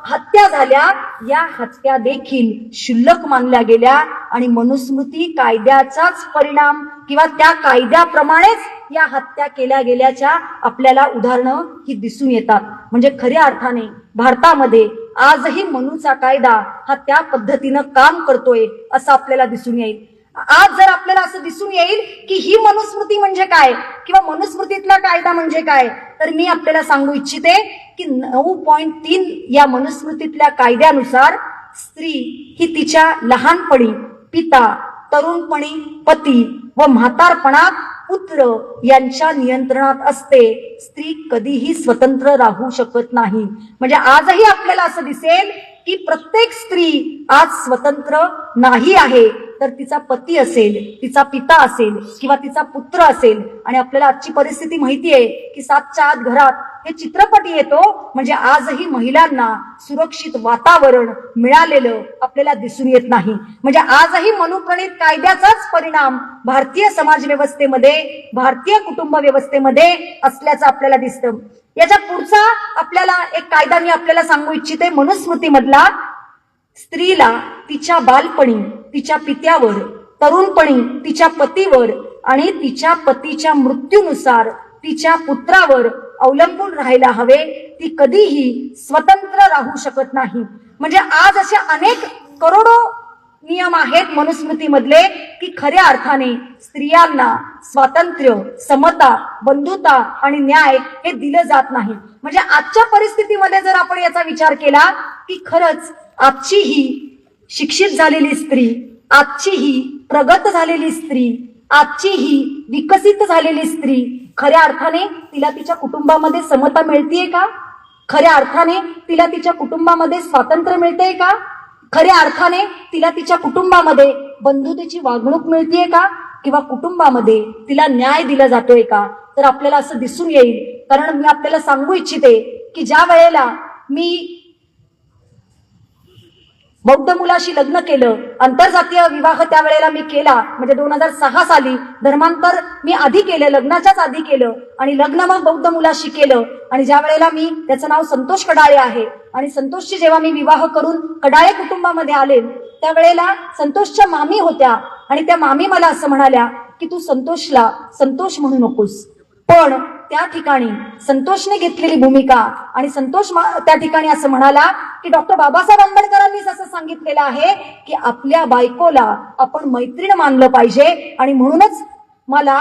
हत्या झाल्या, या हत्या देखील क्षुल्लक मानल्या गेल्या आणि मनुस्मृती कायद्याचाच परिणाम किंवा त्या कायद्याप्रमाणेच या हत्या केल्या गेल्याच्या आपल्याला उदाहरणं ही दिसून येतात. म्हणजे खऱ्या अर्थाने भारतामध्ये आजही मनूचा कायदा हा त्या पद्धतीनं काम करतोय असं आपल्याला दिसून येईल. आज जर आपल्याला असं दिसून येईल की ही मनुस्मृती म्हणजे काय किंवा मनुस्मृतीतला कायदा म्हणजे काय, तर मी आपल्याला सांगू इच्छिते की 9.3 या मनुस्मृतीतल्या कायद्यानुसार स्त्री ही तिच्या लहानपणी पिता, तरुणपणी पती व म्हातारपणात पुत्र यांच्या नियंत्रणात असते. स्त्री कधीही स्वतंत्र राहू शकत नाही. म्हणजे आजही आपल्याला असं दिसेल की प्रत्येक स्त्री आज स्वतंत्र नाही आहे. तर तिचा पती असेल, तिचा पिता असेल किंवा तिचा पुत्र असेल. आणि आपल्याला आजची परिस्थिती माहिती आहे की 7च्या आत घरात हे चित्रपट येतो. म्हणजे आजही महिलांना सुरक्षित वातावरण मिळालेलं आपल्याला दिसून येत नाही. म्हणजे आजही मनुप्रणीत कायद्याचाच परिणाम भारतीय समाज व्यवस्थेमध्ये, भारतीय कुटुंब व्यवस्थेमध्ये असल्याचं आपल्याला दिसतं. याच्या पुढचा आपल्याला एक कायदा मी आपल्याला सांगू इच्छिते मनुस्मृतीमधला. स्त्रीला तिच्या बालपणी तिच्या पित्यावर, तरुणपणी तिच्या पतीवर आणि तिच्या पतीच्या मृत्यूनुसार तिच्या पुत्रावर अवलंबून राहायला हवे. ती कधीही स्वतंत्र राहू शकत नाही. म्हणजे आज अशा अनेक करोडो नियम आहेत मनुस्मृतीमधले की खऱ्या अर्थाने स्त्रियांना स्वातंत्र्य, समता, बंधुता आणि न्याय हे दिलं जात नाही. म्हणजे आजच्या परिस्थितीमध्ये जर आपण याचा विचार केला की खरंच आजची ही शिक्षित झालेली स्त्री, आजची ही प्रगत झालेली स्त्री, आजची ही विकसित झालेली स्त्री खऱ्या अर्थाने तिला तिच्या कुटुंबामध्ये समता मिळतेय का? खऱ्या अर्थाने तिला तिच्या कुटुंबामध्ये स्वातंत्र्य मिळतेय का? खऱ्या अर्थाने तिला तिच्या कुटुंबामध्ये बंधुतेची वागणूक मिळतेय का? किंवा कुटुंबामध्ये तिला न्याय दिला जातोय का? तर आपल्याला असं दिसून येईल. कारण मी आपल्याला सांगू इच्छिते की ज्या वेळेला मी बौद्ध मुलाशी लग्न केलं, आंतरजातीय विवाह त्यावेळेला मी केला, म्हणजे 2006 साली. धर्मांतर मी आधी केलं, लग्नाच्याच आधी केलं, आणि लग्न मग बौद्ध मुलाशी केलं. आणि ज्या वेळेला मी, त्याचं नाव संतोष कडाळे आहे, आणि संतोषची जेव्हा मी विवाह करून कडाळे कुटुंबामध्ये आले, त्यावेळेला संतोषच्या मामी होत्या, आणि त्या मामी मला असं म्हणाल्या की तू संतोषला संतोष म्हणू नकोस. पण त्या ठिकाणी संतोषने घेतलेली भूमिका, आणि संतोष त्या ठिकाणी असं म्हणाला की डॉक्टर बाबासाहेब आंबेडकरांनीच असं सांगितलेलं आहे की आपल्या बायकोला आपण मैत्रीण मानलं पाहिजे, आणि म्हणूनच मला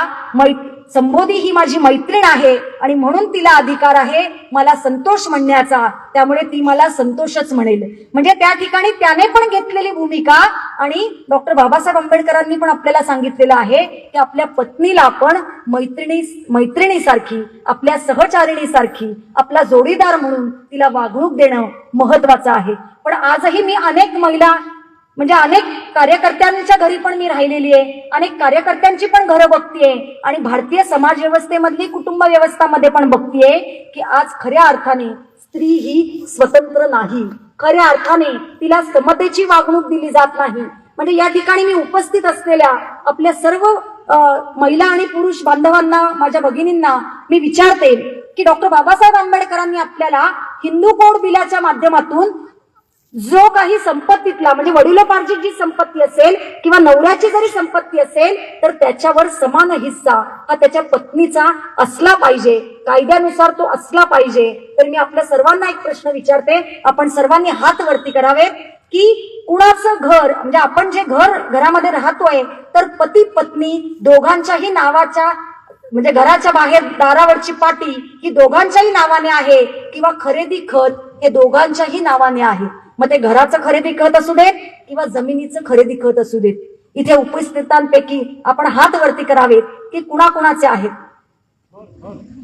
संबोधी ही माझी मैत्रीण आहे, आणि म्हणून तिला अधिकार आहे मला संतोष म्हणण्याचा, त्यामुळे ती मला संतोषच म्हणेल. म्हणजे त्या ठिकाणी त्याने पण घेतलेली भूमिका, आणि डॉक्टर बाबासाहेब आंबेडकरांनी पण आपल्याला सांगितलेलं आहे की आपल्या पत्नीला आपण मैत्रिणीसारखी, आपल्या सहचारिणीसारखी, आपला जोडीदार म्हणून तिला वागणूक देणं महत्वाचं आहे. पण आजही मी अनेक महिला, म्हणजे अनेक कार्यकर्त्यांच्या घरी पण मी राहिलेली आहे, अनेक कार्यकर्त्यांची पण घरं बघतीये, आणि भारतीय समाज व्यवस्थेमधली कुटुंब व्यवस्थामध्ये पण बघतीये की आज खऱ्या अर्थाने स्त्री ही स्वतंत्र नाही, खऱ्या अर्थाने तिला समतेची वागणूक दिली जात नाही. म्हणजे या ठिकाणी मी उपस्थित असलेल्या आपल्या सर्व महिला आणि पुरुष बांधवांना, माझ्या भगिनींना मी विचारते की डॉक्टर बाबासाहेब आंबेडकरांनी आपल्याला हिंदू कोड बिलाच्या माध्यमातून जो काही संपत्तीतला, म्हणजे वडिलोपार्जित जी संपत्ती असेल किंवा नवऱ्याची जरी संपत्ती असेल तर त्याच्यावर समान हिस्सा हा त्याच्या पत्नीचा असला पाहिजे, कायद्यानुसार तो असला पाहिजे. तर मी आपल्या सर्वांना एक प्रश्न विचारते, आपण सर्वांनी हात वरती करावे की कुणाचं घर, म्हणजे आपण जे घरामध्ये राहतोय तर पती पत्नी दोघांच्याही नावाच्या, म्हणजे घराच्या बाहेर दारावरची पाटी ही दोघांच्याही नावाने आहे, किंवा खरेदी खत हे दोघांच्याही नावाने आहे. मग ते घराचं खरेदी खत असू देत किंवा जमिनीचं खरेदी खत असू देत. इथे उपस्थितांपैकी आपण हात वरती करावेत की कुणाकुणाचे आहेत.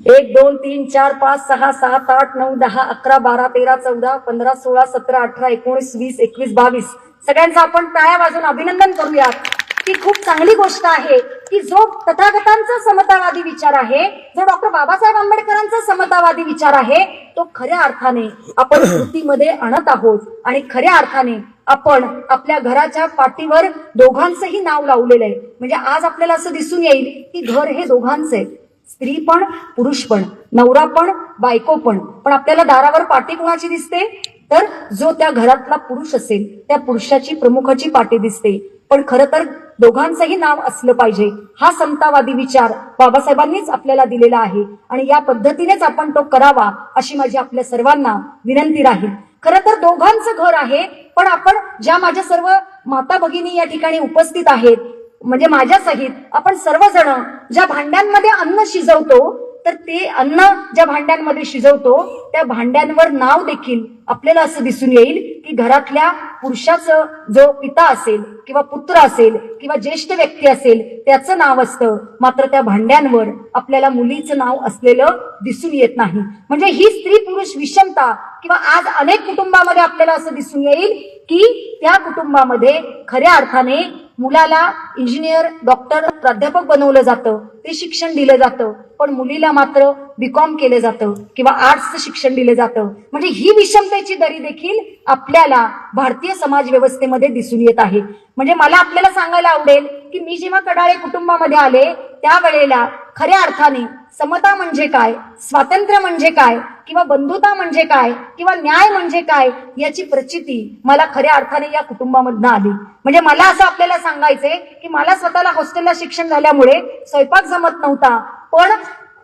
1 2 3 4 5 6 7 8 9 10 11 12 13 14 15 16 17 18 19 20 21 22 सगळ्यांचं आपण टाळ्या वाजवून अभिनंदन करूयात की खूप चांगली गोष्ट आहे की जो तथागतांचा समतावादी विचार आहे, जो डॉक्टर बाबासाहेब आंबेडकरांचा समतावादी विचार आहे, तो खऱ्या अर्थाने आपण कृतीमध्ये आणत आहोत. आणि खऱ्या अर्थाने आपण आपल्या घराच्या पाठीवर दोघांचंही नाव लावलेलं आहे. म्हणजे आज आपल्याला असं दिसून येईल की घर हे दोघांचं आहे, स्त्री पण पुरुष पण, नवरा पण बायको पण. पण आपल्याला दारावर पाटी कुणाची दिसते, तर जो त्या घरातला पुरुष असेल त्या पुरुषाची, प्रमुखाची पाटी दिसते. पण खरं तर दोघांचंही नाव असलं पाहिजे, हा समतावादी विचार बाबासाहेबांनीच आपल्याला दिलेला आहे, आणि या पद्धतीनेच आपण तो करावा अशी माझी आपल्या सर्वांना विनंती राहील. खरं तर दोघांचं घर आहे, पण आपण ज्या माझ्या सर्व माता भगिनी या ठिकाणी उपस्थित आहेत, म्हणजे माझ्या सहित आपण सर्वजण ज्या भांड्यांमध्ये अन्न शिजवतो, तर ते अन्न ज्या भांड्यांमध्ये शिजवतो त्या भांड्यांवर नाव देखील आपल्याला असं दिसून येईल की घरातल्या पुरुषाचं जो पिता असेल किंवा पुत्र असेल किंवा ज्येष्ठ व्यक्ती असेल त्याचं नाव असतं, मात्र त्या भांड्यांवर आपल्याला मुलीचं नाव असलेलं दिसून येत नाही. म्हणजे ही स्त्री पुरुष विषमता, किंवा आज अनेक कुटुंबामध्ये आपल्याला असं दिसून येईल की त्या कुटुंबामध्ये खऱ्या अर्थाने मुलाला इंजिनियर, डॉक्टर, प्राध्यापक बनवलं जातं, ते शिक्षण दिलं जातं, पण मुलीला मात्र बीकॉम केलं जातं किंवा आर्ट्सचं शिक्षण दिलं जातं. म्हणजे ही विषमतेची दरी देखील आपल्याला भारतीय समाज व्यवस्थेमध्ये दिसून येत आहे. म्हणजे मला आपल्याला सांगायला आवडेल की मी जेव्हा कडाळे कुटुंबामध्ये आले त्यावेळेला खऱ्या अर्थाने समता म्हणजे काय, स्वातंत्र्य म्हणजे काय, किंवा बंधुता म्हणजे काय, किंवा न्याय म्हणजे काय याची प्रचिती मला खऱ्या अर्थाने या कुटुंबामधनं आली. म्हणजे मला असं आपल्याला सांगायचंय की मला स्वतःला हॉस्टेलला शिक्षण झाल्यामुळे स्वयंपाक जमत नव्हता, पण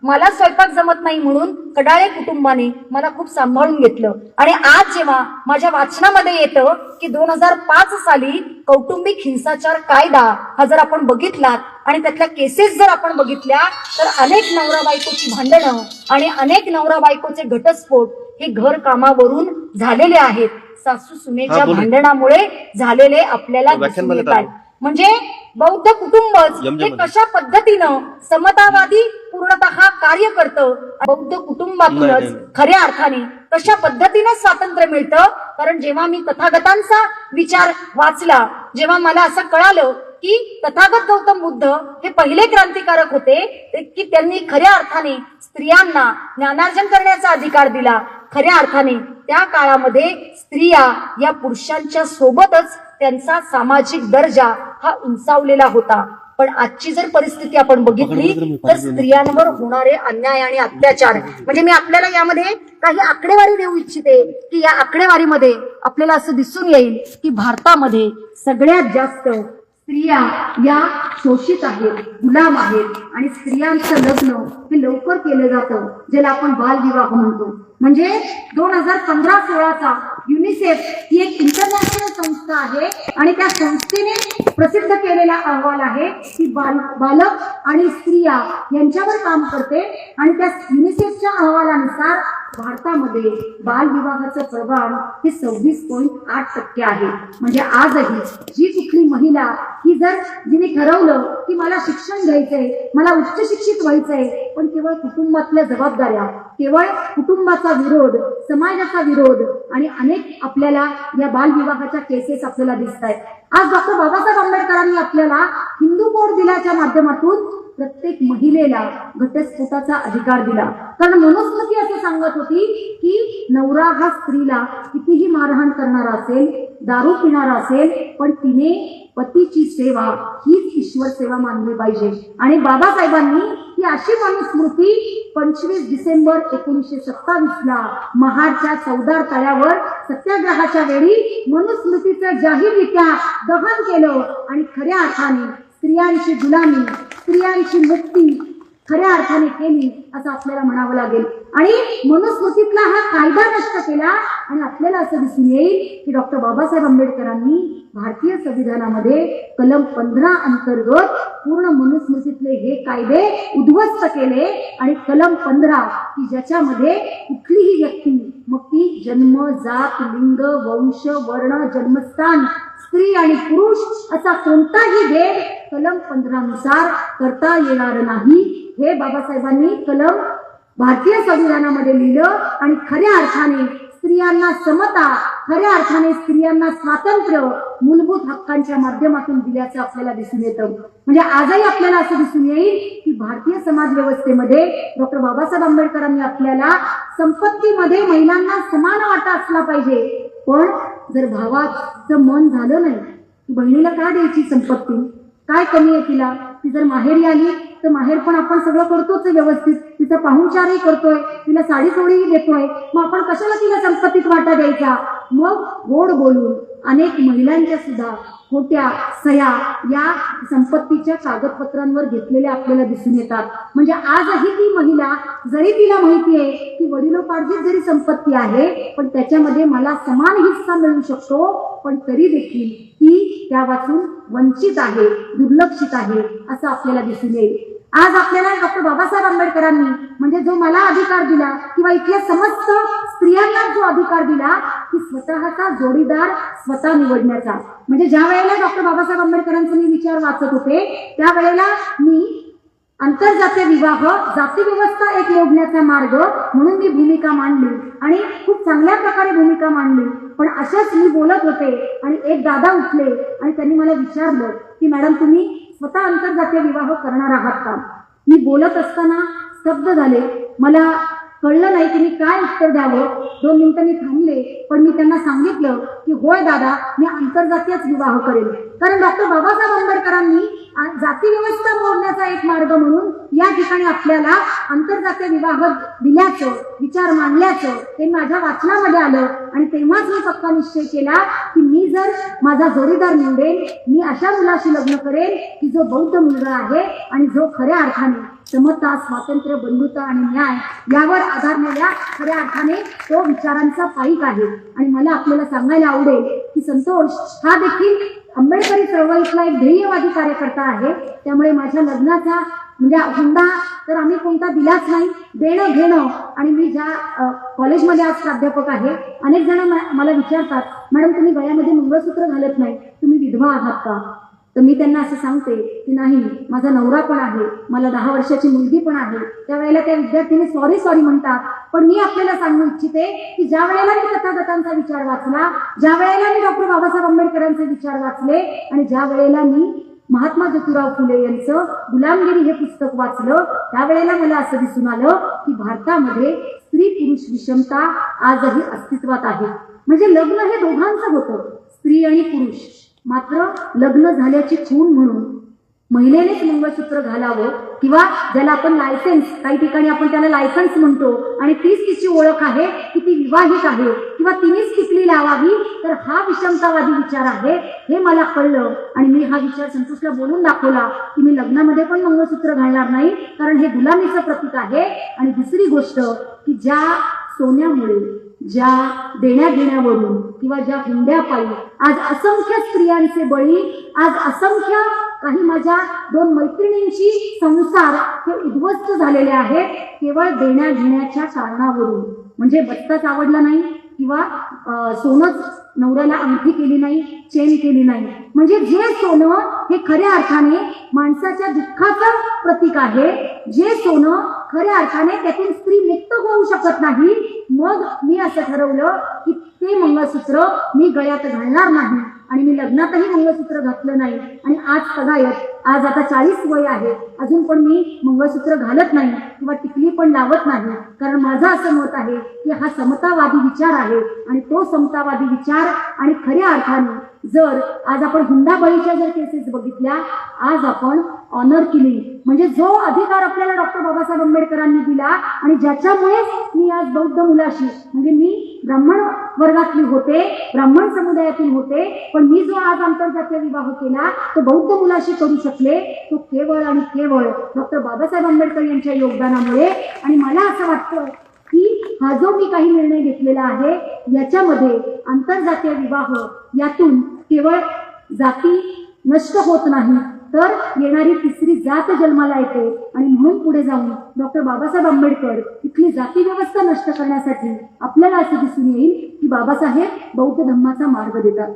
मला स्वयंपाक जमत नाही म्हणून कडाळे कुटुंबाने मला खूप सांभाळून घेतलं. आणि आज जेव्हा माझ्या वाचनामध्ये येतं की 2005 साली कौटुंबिक हिंसाचार कायदा हा जर आपण बघितलात आणि त्यातल्या केसेस जर आपण बघितल्या तर अनेक नवरा बायकोची भांडणं आणि अनेक नवरा बायकोचे घटस्फोट हे घर कामावरून झालेले आहेत, सासू सुनेच्या भांडणामुळे झालेले आपल्याला दिसून येत आहेत. म्हणजे बौद्ध कुटुंबच हे कशा पद्धतीनं समतावादी पूर्णतः कार्य करतं, बौद्ध कुटुंबातूनच खऱ्या अर्थाने कशा पद्धतीने स्वातंत्र्य मिळतं. कारण जेव्हा मी तथागतांचा विचार वाचला, जेव्हा मला असं कळालं की तथागत गौतम बुद्ध हे पहिले क्रांतिकारक होते की त्यांनी खऱ्या अर्थाने स्त्रियांना ज्ञानार्जन करण्याचा अधिकार दिला. खऱ्या अर्थाने त्या काळामध्ये स्त्रिया या पुरुषांच्या सोबतच त्यांचा सामाजिक दर्जा हा उंचावलेला होता. पण आजची जर परिस्थिती आपण बघितली तर स्त्रियांवर होणारे अन्याय आणि अत्याचार, म्हणजे मी आपल्याला यामध्ये काही आकडेवारी देऊ इच्छिते की या आकडेवारीमध्ये आपल्याला असं दिसून येईल की भारतामध्ये सगळ्यात जास्त स्त्रिया या शोषित आहेत, गुलाम आहेत आणि स्त्रियांचं लग्न हे लवकर केलं जातं, ज्याला आपण बालविवाह म्हणतो. म्हणजे 2015-16चा युनिसेफ ही एक इंटरनॅशनल संस्था आहे आणि त्या संस्थेने प्रसिद्ध केलेला अहवाल आहे की बालक आणि स्त्रिया यांच्यावर काम करते आणि त्या युनिसेफच्या अहवालानुसार भारतामध्ये बालविवाहाचं प्रमाण हे 26.8% आहे. म्हणजे आजही जी कुठली महिला ही जर जिने ठरवलं की मला शिक्षण घ्यायचंय, मला उच्च शिक्षित व्हायचंय, पण केवळ कुटुंबातल्या जबाबदाऱ्या, केवळ कुटुंबाचा विरोध, समाजाचा विरोध आणि अनेक आपल्याला या बालविवाहाच्या केसेस आपल्याला दिसत आहेत. आज डॉक्टर बाबासाहेब आंबेडकरांनी आपल्याला हिंदू कोड बिलाच्या माध्यमातून प्रत्येक महिलेला घटस्फोटाचा अधिकार दिला. कारण मनुस्मृती असं सांगत होती की नवरा हा स्त्रीला कितीही मारहाण करणारा असेल, दारू पिणारा असेल, पण तिने पतीची सेवा हीच ईश्वर सेवा मानली पाहिजे. आणि बाबासाहेबांनी ही अशी मनुस्मृती 25 डिसेंबर 1927ला महाडच्या चौदार तळ्यावर सत्याग्रहाच्या वेळी मनुस्मृतीचं जाहीररित्या दहन केलं आणि खऱ्या अर्थाने स्त्रियांची गुलामी, स्त्रियांची मुक्ती खऱ्या अर्थाने केली असं आपल्याला म्हणावं लागेल. आणि मनुस्मृतीतला हा कायदा नष्ट केला आणि आपल्याला असं दिसून येईल की डॉक्टर बाबासाहेब आंबेडकरांनी भारतीय संविधानामध्ये कलम 15 अंतर्गत पूर्ण मनुस्मृतीतले हे कायदे उद्ध्वस्त केले. आणि कलम 15 की ज्याच्यामध्ये कुठलीही व्यक्ती, मग ती जन्म, जात, लिंग, वंश, वर्ण, जन्मस्थान, स्त्री आणि पुरुष असा कोणताही भेद कलम 15 नुसार करता येणार नाही, हे बाबासाहेबांनी कलम भारतीय संविधानामध्ये लिहिलं. आणि खऱ्या अर्थाने स्त्रियांना समता, खऱ्या अर्थाने स्त्रियांना स्वातंत्र्य मूलभूत हक्कांच्या माध्यमातून दिल्याचं आपल्याला दिसून येतं. म्हणजे आजही आपल्याला असं दिसून येईल की भारतीय समाज व्यवस्थेमध्ये डॉक्टर बाबासाहेब आंबेडकरांनी आपल्याला संपत्तीमध्ये महिलांना समान वाटा असला पाहिजे, पण जर भावाचं मन झालं नाही की बहिणीला काय द्यायची संपत्ती, काय कमी आहे तिला, ती जर माहेरी आली तर माहेर पण आपण सगळं करतोच व्यवस्थित, तिचं पाहुणचारही करतोय, तिला साडी सोडीही देतोय, मग आपण कशाला तिला संपत्तीत वाटा द्यायचा. मग गोड बोलून अनेक महिलांच्या सुद्धा खोट्या सह्या या संपत्तीच्या कागदपत्रांवर घेतलेल्या आपल्याला दिसून येतात. म्हणजे आजही ती महिला, जरी तिला माहिती आहे की वडिलोपार्जित जरी संपत्ती आहे पण त्याच्यामध्ये मला समान हिस्सा मिळू शकतो, पण तरी देखील ती त्या वाचून वंचित आहे, दुर्लक्षित आहे असं आपल्याला दिसून येईल. आज आपल्याला डॉक्टर बाबासाहेब आंबेडकरांनी म्हणजे जो मला अधिकार दिला किंवा इथल्या समस्त स्त्रियांना जो अधिकार दिला की स्वतःचा जोडीदार स्वतः निवडण्याचा, म्हणजे ज्या वेळेला डॉक्टर बाबासाहेब आंबेडकरांचे मी विचार वाचत होते त्यावेळेला मी आंतरजातीय विवाह, जाती व्यवस्था एक मोडण्याचा मार्ग म्हणून मी भूमिका मांडली आणि खूप चांगल्या प्रकारे भूमिका मांडली. पण अशाच मी बोलत होते आणि एक दादा उठले आणि त्यांनी मला विचारलं की मॅडम तुम्ही स्वतः आंतरजातीय विवाह करणार आहात का. मी बोलत असताना स्तब्ध झाले, मला कळलं नाही की मी काय उत्तर द्यावं. 2 मिनिटं मी थांबले, पण मी त्यांना सांगितलं की होय दादा, मी आंतरजातीयच विवाह करेल. कारण डॉक्टर बाबासाहेब आंबेडकरांनी जाती व्यवस्था मोडण्याचा एक मार्ग म्हणून या ठिकाणी आपल्याला आंतरजातीय विवाह दिल्याचं, विचार मांडल्याचं हे माझ्या वाचनामध्ये आलं. आणि तेव्हाच मी पक्का निश्चय केला की मी जर माझा जोडीदार निवडेल, मी अशा मुलाशी लग्न करेल की जो बौद्ध मुलगा आहे आणि जो खऱ्या अर्थाने समता, स्वातंत्र्य, बंधुता आणि न्याय यावर आधारलेल्या खऱ्या अर्थाने तो विचारांचा पाईक आहे. आणि मला आपल्याला सांगायला आवडेल की संतोष हा देखील आंबेडकरी चळवळीतला एक ध्येयवादी कार्यकर्ता आहे. त्यामुळे माझ्या लग्नाचा म्हणजे हुंडा तर आम्ही कोणता दिलाच नाही, देणं घेणं. आणि मी ज्या कॉलेजमध्ये आज प्राध्यापक आहे, अनेक जण मला विचारतात मॅडम तुम्ही गळ्यामध्ये मंगळसूत्र घालत नाही, तुम्ही विधवा आहात का. तर मी त्यांना असं सांगते की नाही, माझा नवरा पण आहे, मला 10 वर्षाची मुलगी पण आहे. त्यावेळेला त्या विद्यार्थ्यांनी सॉरी म्हणतात. पण मी आपल्याला सांगू इच्छिते की ज्या वेळेला मी तथागतांचा विचार वाचला, ज्या वेळेला मी डॉक्टर बाबासाहेब आंबेडकरांचे विचार वाचले आणि ज्या वेळेला मी ज्योतिराव फुले यांचं गुलामगिरी हे पुस्तक वाचलं त्यावेळेला मला असं दिसून आलं की भारतामध्ये स्त्री पुरुष विषमता आजही अस्तित्वात आहे. म्हणजे लग्न हे दोघांचं होतं, स्त्री आणि पुरुष. मात्र लग्न झाल्याची खूण म्हणून महिलेनेच मंगळसूत्र घालावं किंवा ज्याला आपण लायसन्स, काही ठिकाणी आपण त्याला लायसन्स म्हणतो, आणि तीच तिची ओळख आहे की ती विवाहित आहे किंवा तिनेच टिकली लावावी, तर हा विषमतावादी विचार आहे हे मला कळलं. आणि मी हा विचार संतोषला बोलून दाखवला की मी लग्नामध्ये पण मंगळसूत्र घालणार नाही, कारण हे गुलामीचं प्रतीक आहे. आणि दुसरी गोष्ट की ज्या सोन्यामुळे, ज्या देण्या घेण्यावरून किंवा ज्या हुंड्यापायी आज असंख्य स्त्रियांचे बळी, आज असंख्य काही माझ्या 2 मैत्रिणींची संसार हे उद्ध्वस्त झालेले आहेत केवळ देण्या घेण्याच्या कारणावरून. म्हणजे बत्ताच आवडला नाही किंवा सोनंच नवऱ्याला अंगठी केली नाही, चेन केली नाही. म्हणजे जे सोनं हे खऱ्या अर्थाने माणसाच्या दुःखाचं प्रतीक आहे, जे सोनं खऱ्या अर्थाने त्यातून स्त्री मुक्त होऊ शकत नाही, मग मी असं ठरवलं की ते मंगळसूत्र मी गळ्यात घालणार नाही. आणि मी लग्नातही मंगळसूत्र घातलं नाही. आणि आज सगळ्यात आज आता 40 वय आहे, अजून पण मी मंगळसूत्र घालत नाही किंवा टिकली पण लावत नाही. कारण माझं असं मत आहे की हा समतावादी विचार आहे. आणि तो समतावादी विचार आणि खऱ्या अर्थाने जर आज आपण हुंडाबळीच्या जर केसेस बघितल्या, आज आपण ऑनर किलिंग म्हणजे जो अधिकार आपल्याला डॉक्टर बाबासाहेब आंबेडकरांनी दिला आणि ज्याच्यामुळे मी आज बौद्ध मुलाशी, म्हणजे मी ब्राह्मण वर्गातली होते, ब्राह्मण समुदायातून होते, पण मी जो आज आंतरजातीय विवाह केला तो बौद्ध मुलाशी करू शकले, तो केवळ आणि केवळ डॉक्टर बाबासाहेब आंबेडकर यांच्या योगदानामुळे. आणि मला असं वाटतं की हा जो मी काही निर्णय घेतलेला आहे याच्यामध्ये आंतरजातीय विवाह यातून केवळ जाती नष्ट होत नाही, तर येणारी तिसरी जात जन्माला येते. आणि म्हणून पुढे जाऊन डॉक्टर बाबासाहेब आंबेडकर इथली जाती व्यवस्था नष्ट करण्यासाठी आपल्याला असं दिसून येईल की बाबासाहेब बौद्ध धर्माचा मार्ग देतात.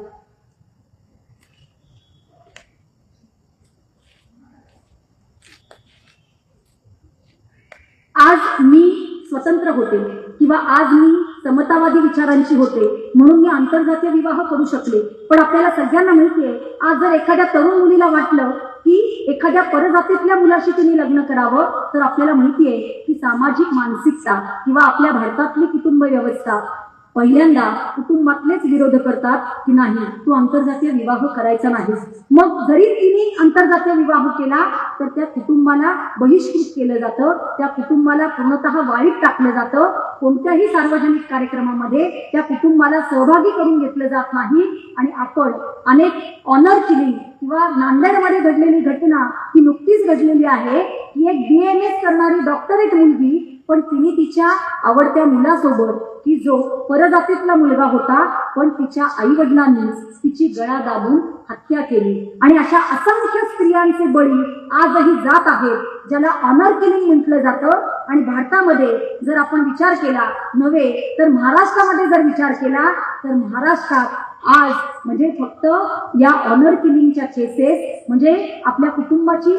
आज मी स्वतंत्र होते किंवा आज मी समतावादी विचारांची होते म्हणून मी आंतरजातीय विवाह करू शकले. पण आपल्याला सगळ्यांना माहितीये, आज जर एखाद्या तरुण मुलीला वाटलं की एखाद्या परजातीतल्या मुलाशी तिने लग्न करावं, तर आपल्याला माहितीये की सामाजिक मानसिकता किंवा आपल्या भारतातली कुटुंब व्यवस्था पहिल्यांदा कुटुंबातलेच विरोध करतात की नाही, तू आंतरजातीय विवाह करायचा नाहीस. मग जरी तिने आंतरजातीय विवाह केला तर त्या कुटुंबाला बहिष्कृत केलं जातं, त्या कुटुंबाला पूर्णतः वाळीत टाकलं जातं. कोणत्याही सार्वजनिक कार्यक्रमामध्ये त्या कुटुंबाला सहभागी करून घेतलं जात नाही. आणि आपण अनेक ऑनर किलिंग किंवा नांदेडमध्ये घडलेली घटना ही नुकतीच घडलेली आहे की एक BAMS करणारी डॉक्टरेट मुलगी, पण तिने तिच्या आवडत्या मुलासोबत की जो परजातीतला मुलगा होता, पण तिच्या आई वडिलांनी तिची गळा दाबून हत्या केली. आणि अशा असंख्य स्त्रियांचे बळी आजही जात आहेत, ज्याला ऑनर किलिंग म्हटलं जातं. आणि भारतामध्ये जर आपण विचार केला नव्हे तर महाराष्ट्रामध्ये जर विचार केला तर महाराष्ट्रात आज म्हणजे फक्त या ऑनर किलिंगच्या केसेस म्हणजे आपल्या कुटुंबाची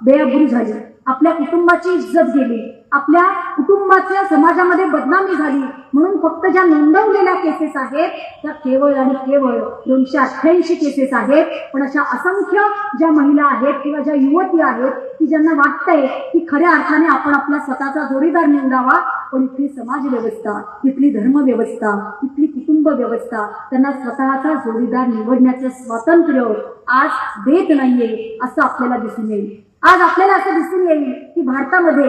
बेअबरी झाली, आपल्या कुटुंबाची इज्जत गेली, आपल्या कुटुंबाच्या समाजामध्ये बदनामी झाली, म्हणून फक्त ज्या नोंदवलेल्या केसेस आहेत त्या केवळ आणि केवळ 288 केसेस आहेत. पण अशा असंख्य ज्या महिला आहेत किंवा ज्या युवती आहेत की ज्यांना वाटतंय की खऱ्या अर्थाने आपण आपला स्वतःचा जोडीदार निवडावा, पण इथली समाज व्यवस्था, इथली धर्म व्यवस्था, इथली कुटुंब व्यवस्था त्यांना स्वतःचा जोडीदार निवडण्याचं स्वातंत्र्य आज देत नाहीये, असं आपल्याला दिसून येईल. आज आपल्याला असं दिसून येईल की भारतामध्ये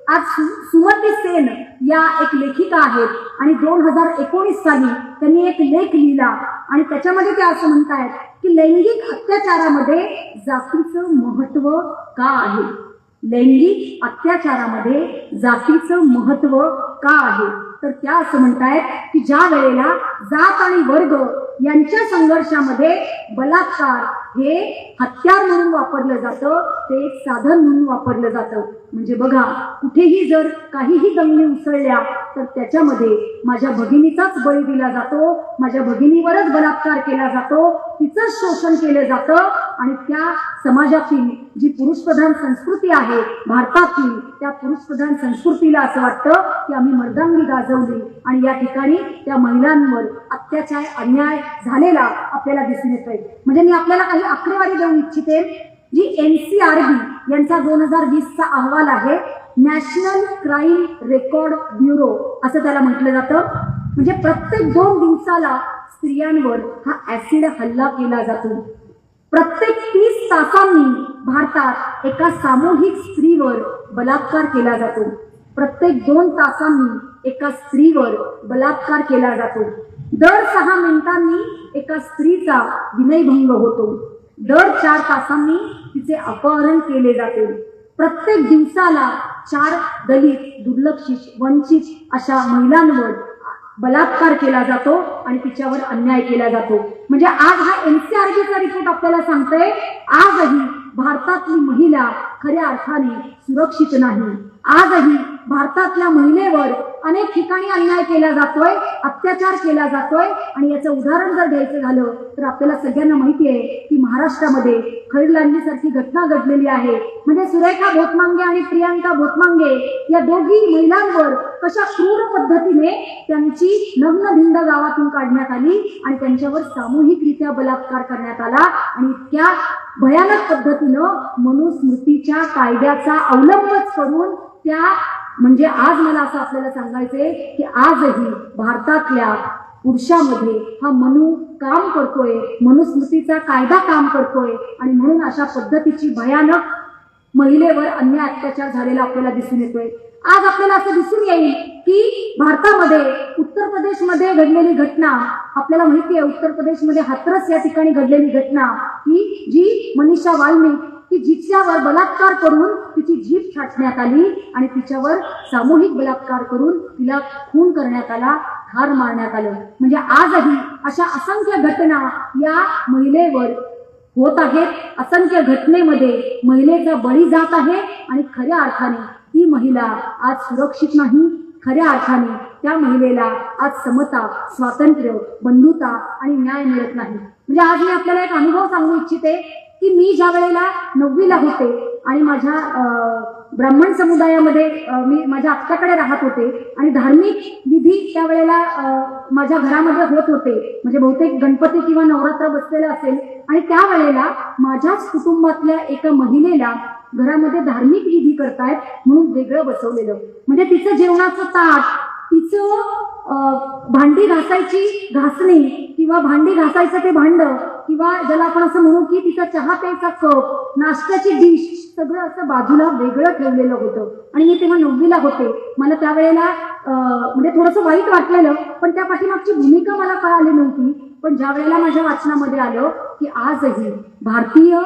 आज सुमती सेन या एक लेखिका आहेत आणि 2019 साली त्यांनी एक लेख लिहिला आणि त्याच्यामध्ये ते असं म्हणतायत की लैंगिक अत्याचारामध्ये जातीचं महत्व का आहे, लैंगिक अत्याचारामध्ये जातीचं महत्व का आहे. तर त्या असं म्हणतायत की ज्या वेळेला जात आणि वर्ग यांच्या संघर्षामध्ये बलात्कार हे हत्यार म्हणून वापरलं जातं, ते एक साधन म्हणून वापरलं जातं. म्हणजे बघा, कुठेही जर काहीही दंगली उसळल्या तर त्याच्यामध्ये माझ्या भगिनीचाच बळी दिला जातो, माझ्या भगिनीवरच बलात्कार केला जातो, तिचंच शोषण केलं जातं. आणि त्या समाजातील जी पुरुषप्रधान संस्कृती आहे भारतातील, त्या पुरुषप्रधान संस्कृतीला असं वाटतं की आम्ही मर्दांगी गाजवली आणि या ठिकाणी त्या महिलांवर अत्याचार अन्याय झालेला आपल्याला दिसून येतोय. म्हणजे मी आपल्याला काही आकडेवारी देऊ इच्छिते जी NCRB यांचा 2020चा अहवाल आहे, नॅशनल क्राईम रेकॉर्ड ब्युरो असं त्याला म्हटलं जातं. म्हणजे प्रत्येक 2 दिवसाला स्त्रियांवर हा ऍसिड हल्ला केला जातो. प्रत्येक 30 तासांनी भारतात एका सामूहिक स्त्रीवर बलात्कार केला जातो. प्रत्येक 2 तासांनी एका स्त्रीवर बलात्कार केला जातो. दर 6 मिनिटांनी एका स्त्रीचा विनयभंग होतो. दर 4 तासांनी तिचे अपहरण केले जाते. प्रत्येक दिवसाला 4 दलित, दुर्लक्षित, वंचित अशा महिलांवर बलात्कार केला जातो आणि तिच्यावर अन्याय केला जातो. म्हणजे आज हा NCRBचा रिपोर्ट आपल्याला सांगतोय, आजही भारतातली महिला खऱ्या अर्थाने सुरक्षित नाही. आजही भारतातल्या महिलेवर अनेक ठिकाणी अन्याय केला जातोय, अत्याचार केला जातोय. आणि याचं उदाहरण जर द्यायचं झालं तर आपल्याला सगळ्यांना माहिती आहे की महाराष्ट्रामध्ये खैरलांडी सारखी घटना घडलेली आहे. म्हणजे सुरेखा भोतमांगे आणि प्रियांका भोतमांगे या दोघी महिलांवर कशा क्रूर पद्धतीने त्यांची नग्नभिंड गावातून काढण्यात आली आणि त्यांच्यावर सामूहिकरित्या बलात्कार करण्यात आला. आणि इतक्या भयानक पद्धतीनं मनुस्मृतीच्या कायद्याचा अवलंबच करून त्या, म्हणजे आज मला असं आपल्याला सांगायचंय की आजही भारतातल्या पुरुषामध्ये हा मनू काम करतोय, मनुस्मृतीचा कायदा काम करतोय. आणि म्हणून अशा पद्धतीची भयानक महिलेवर अन्याय अत्याचार झालेला आपल्याला दिसून येतोय. आज आपल्याला असं दिसून येईल की भारतामध्ये उत्तर प्रदेशमध्ये घडलेली घटना आपल्याला माहिती आहे. उत्तर प्रदेशमध्ये हाथरस या ठिकाणी घडलेली घटना की जी मनीषा वाल्मिक की जिच्यावर बलात्कार करून तिची जीभ छाटण्यात आली आणि तिच्यावर सामूहिक बलात्कार करून तिला खून करण्यात आला, ठार मारण्यात आलं. म्हणजे आजही अशा असंख्य घटना या महिलेवर होत आहेत. असंख्य घटनेमध्ये महिलेचा बळी जात आहे आणि खऱ्या अर्थाने ती महिला आज सुरक्षित नाही. खऱ्या अर्थाने त्या महिलेला आज समता, स्वातंत्र्य, बंधुता आणि न्याय मिळत नाही. म्हणजे आज मी आपल्याला एक अनुभव सांगू इच्छिते की मी ज्या वेळेला 9वीला होते आणि माझ्या ब्राह्मण समुदायामध्ये मी माझ्या आत्याकडे राहत होते आणि धार्मिक विधी त्यावेळेला माझ्या घरामध्ये होत होते. म्हणजे बहुतेक गणपती किंवा नवरात्र बसलेला असेल आणि त्यावेळेला माझ्याच कुटुंबातल्या एका महिलेला घरामध्ये धार्मिक विधी करतायत म्हणून वेगळं बसवलेलं. म्हणजे तिचं जेवणाचं ताट, तिचं भांडी घासायची घासणी किंवा भांडी घासायचं ते भांड किंवा ज्याला आपण असं म्हणू की तिचा चहा प्यायचा कप, नाश्त्याची डिश सगळं असं बाजूला वेगळं ठेवलेलं होतं. आणि मी तेव्हा 9वीला होते. मला त्यावेळेला म्हणजे थोडंसं वाईट वाटलेलं, पण त्या पाठीमागची भूमिका मला कळाली नव्हती. पण ज्या वेळेला माझ्या वाचनामध्ये आलं की आजही भारतीय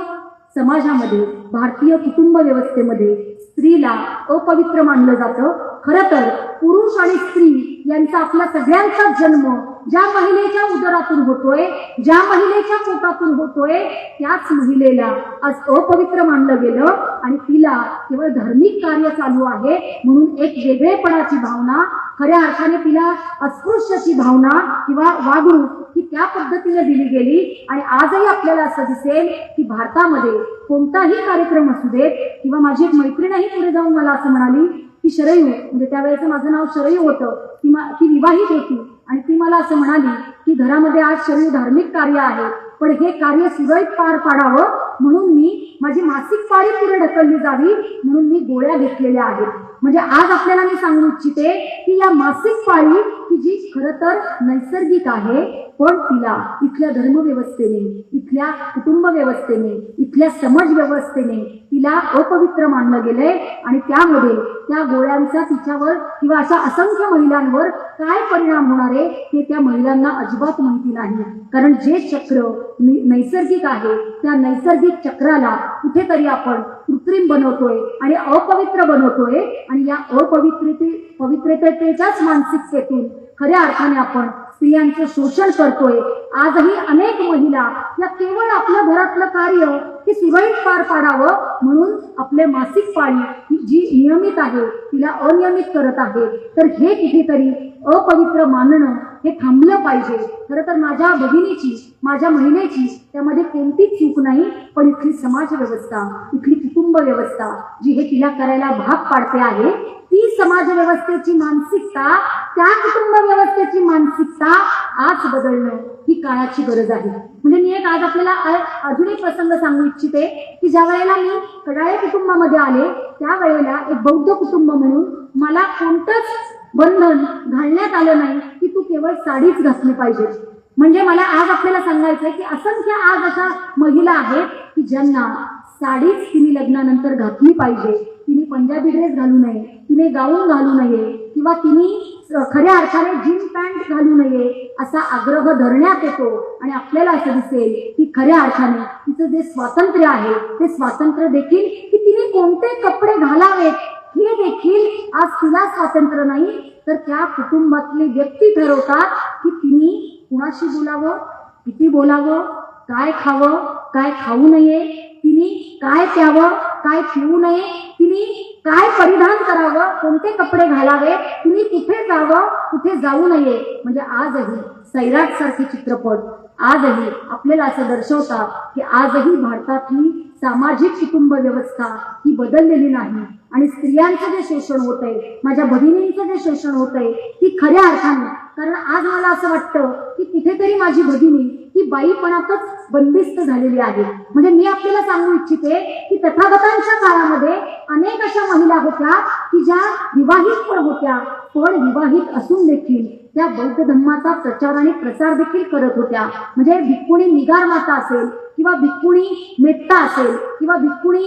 समाजामध्ये, भारतीय कुटुंब व्यवस्थेमध्ये स्त्रीला अपवित्र मानलं जातं. खरं तर पुरुष आणि स्त्री यांचा आपला सगळ्यांचाच जन्म ज्या महिलेच्या उदरातून होतोय, ज्या महिलेच्या पोटातून होतोय, त्याच महिलेला आज अपवित्र मानलं गेलं आणि तिला केवळ धार्मिक कार्य चालू आहे म्हणून एक वेगळेपणाची भावना, खऱ्या अर्थाने तिला अस्पृश्याची भावना किंवा वागणूक ही त्या पद्धतीने दिली गेली. आणि आजही आपल्याला असं दिसेल की भारतामध्ये कोणताही कार्यक्रम असू देत किंवा माझी एक मैत्रीणही पुढे जाऊन मला असं म्हणाली की शरयू, म्हणजे त्यावेळेचं माझं नाव शरयू होतं, ती विवाहित होती आणि ती मला असं म्हणाली की घरामध्ये आज शरयू धार्मिक कार्य आहे पण हे कार्य सुरळीत पार पाडावं म्हणून मी माझी मासिक पाळी पुढे ढकलली जावी म्हणून मी गोळ्या घेतलेल्या आहेत. म्हणजे आज आपल्याला मी सांगू इच्छिते की या मासिक पाळी की जी खरं तर नैसर्गिक आहे पण तिला इथल्या धर्मव्यवस्थेने, इथल्या कुटुंब व्यवस्थेने, इथल्या समाज व्यवस्थेने तिला अपवित्र मानलं गेलंय. आणि त्यामध्ये त्या गोळ्यांचा तिच्यावर किंवा अशा असंख्य महिलांवर काय परिणाम होणार आहे हे त्या महिलांना अजिबात माहिती नाही. कारण जे चक्र नैसर्गिक आहे त्या नैसर्गिक चक्राला कुठेतरी आपण कृत्रिम बनवतोय आणि अपवित्र बनवतोय आणि या पवित्रतेच्याच मानसिकतेतून खऱ्या अर्थाने आपण स्त्रियांचं शोषण करतोय. आजही अनेक महिला या केवळ आपल्या घरातलं कार्य की सुरळीत पार पाडावं म्हणून आपले मासिक पाळी जी नियमित आहे तिला अनियमित करत आहे. तर हे कुठेतरी अपवित्र मानणं हे थांबलं पाहिजे. खरं तर माझ्या भगिनीची, माझ्या महिलेची त्यामध्ये कोणतीच चूक नाही, पण इथली समाज व्यवस्था, इथली कुटुंब व्यवस्था जी हे तिला करायला भाग पाडते आहे ती समाज व्यवस्थेची मानसिकता, त्या कुटुंब व्यवस्थेची मानसिकता आज बदलणं ही काळाची गरज आहे. म्हणजे मी एक आज आपल्याला अजून एक प्रसंग सांगू इच्छिते की ज्या वेळेला मी कडाळे कुटुंबामध्ये आले त्यावेळेला एक बौद्ध कुटुंब म्हणून मला कोणतंच बंधन घालण्यात आलं नाही की तू केवळ साडीच घातली पाहिजे. म्हणजे मला आज आपल्याला सांगायचं आहे की असंख्य आज अशा महिला आहेत की ज्यांना साडीच तिने लग्नानंतर घातली पाहिजे. तिने पंजाबी ड्रेस घालू नये, तिने गाऊन घालू नये किंवा तिने खऱ्या अर्थाने जीन पॅन्ट घालू नये असा आग्रह धरण्यात येतो. आणि आपल्याला असं दिसेल की खऱ्या अर्थाने तिचं जे स्वातंत्र्य आहे ते स्वातंत्र्य देखील की तिने कोणते कपडे घालावेत हे देखील आज तिला स्वातंत्र्य नाही, तर त्या कुटुंबातली व्यक्ती ठरवतात की तिने कुणाशी बोलावं, किती बोलावं, काय खावं, काय खाऊ नये, तिने काय प्यावं, काय पिऊ नये, तिने काय परिधान करावं, कोणते कपडे घालावे, तिने कुठे जावं, कुठे जाऊ नये. म्हणजे आजही सैराट सारखे चित्रपट आजही आपल्याला असं दर्शवतात की आजही भारतातली सामाजिक कुटुंब व्यवस्था ही बदललेली नाही. आणि स्त्रियांचं जे शोषण होत आहे, माझ्या भगिनींचं जे शोषण होत आहे ती खऱ्या अर्थाने, कारण आज मला असं वाटतं की कुठेतरी माझी भगिनी ही बाईपणातच बंदिस्त झालेली आहे. म्हणजे मी आपल्याला सांगू इच्छिते की तथागतांच्या काळामध्ये अनेक अशा महिला होत्या की ज्या विवाहित पण होत्या, पण विवाहित असून देखील त्या बौद्ध धर्माचा प्रचार आणि प्रसार देखील करत होत्या. म्हणजे भिक्खुणी निगार माता असेल किंवा भिक्खुणी मेत्ता असेल किंवा भिक्खुणी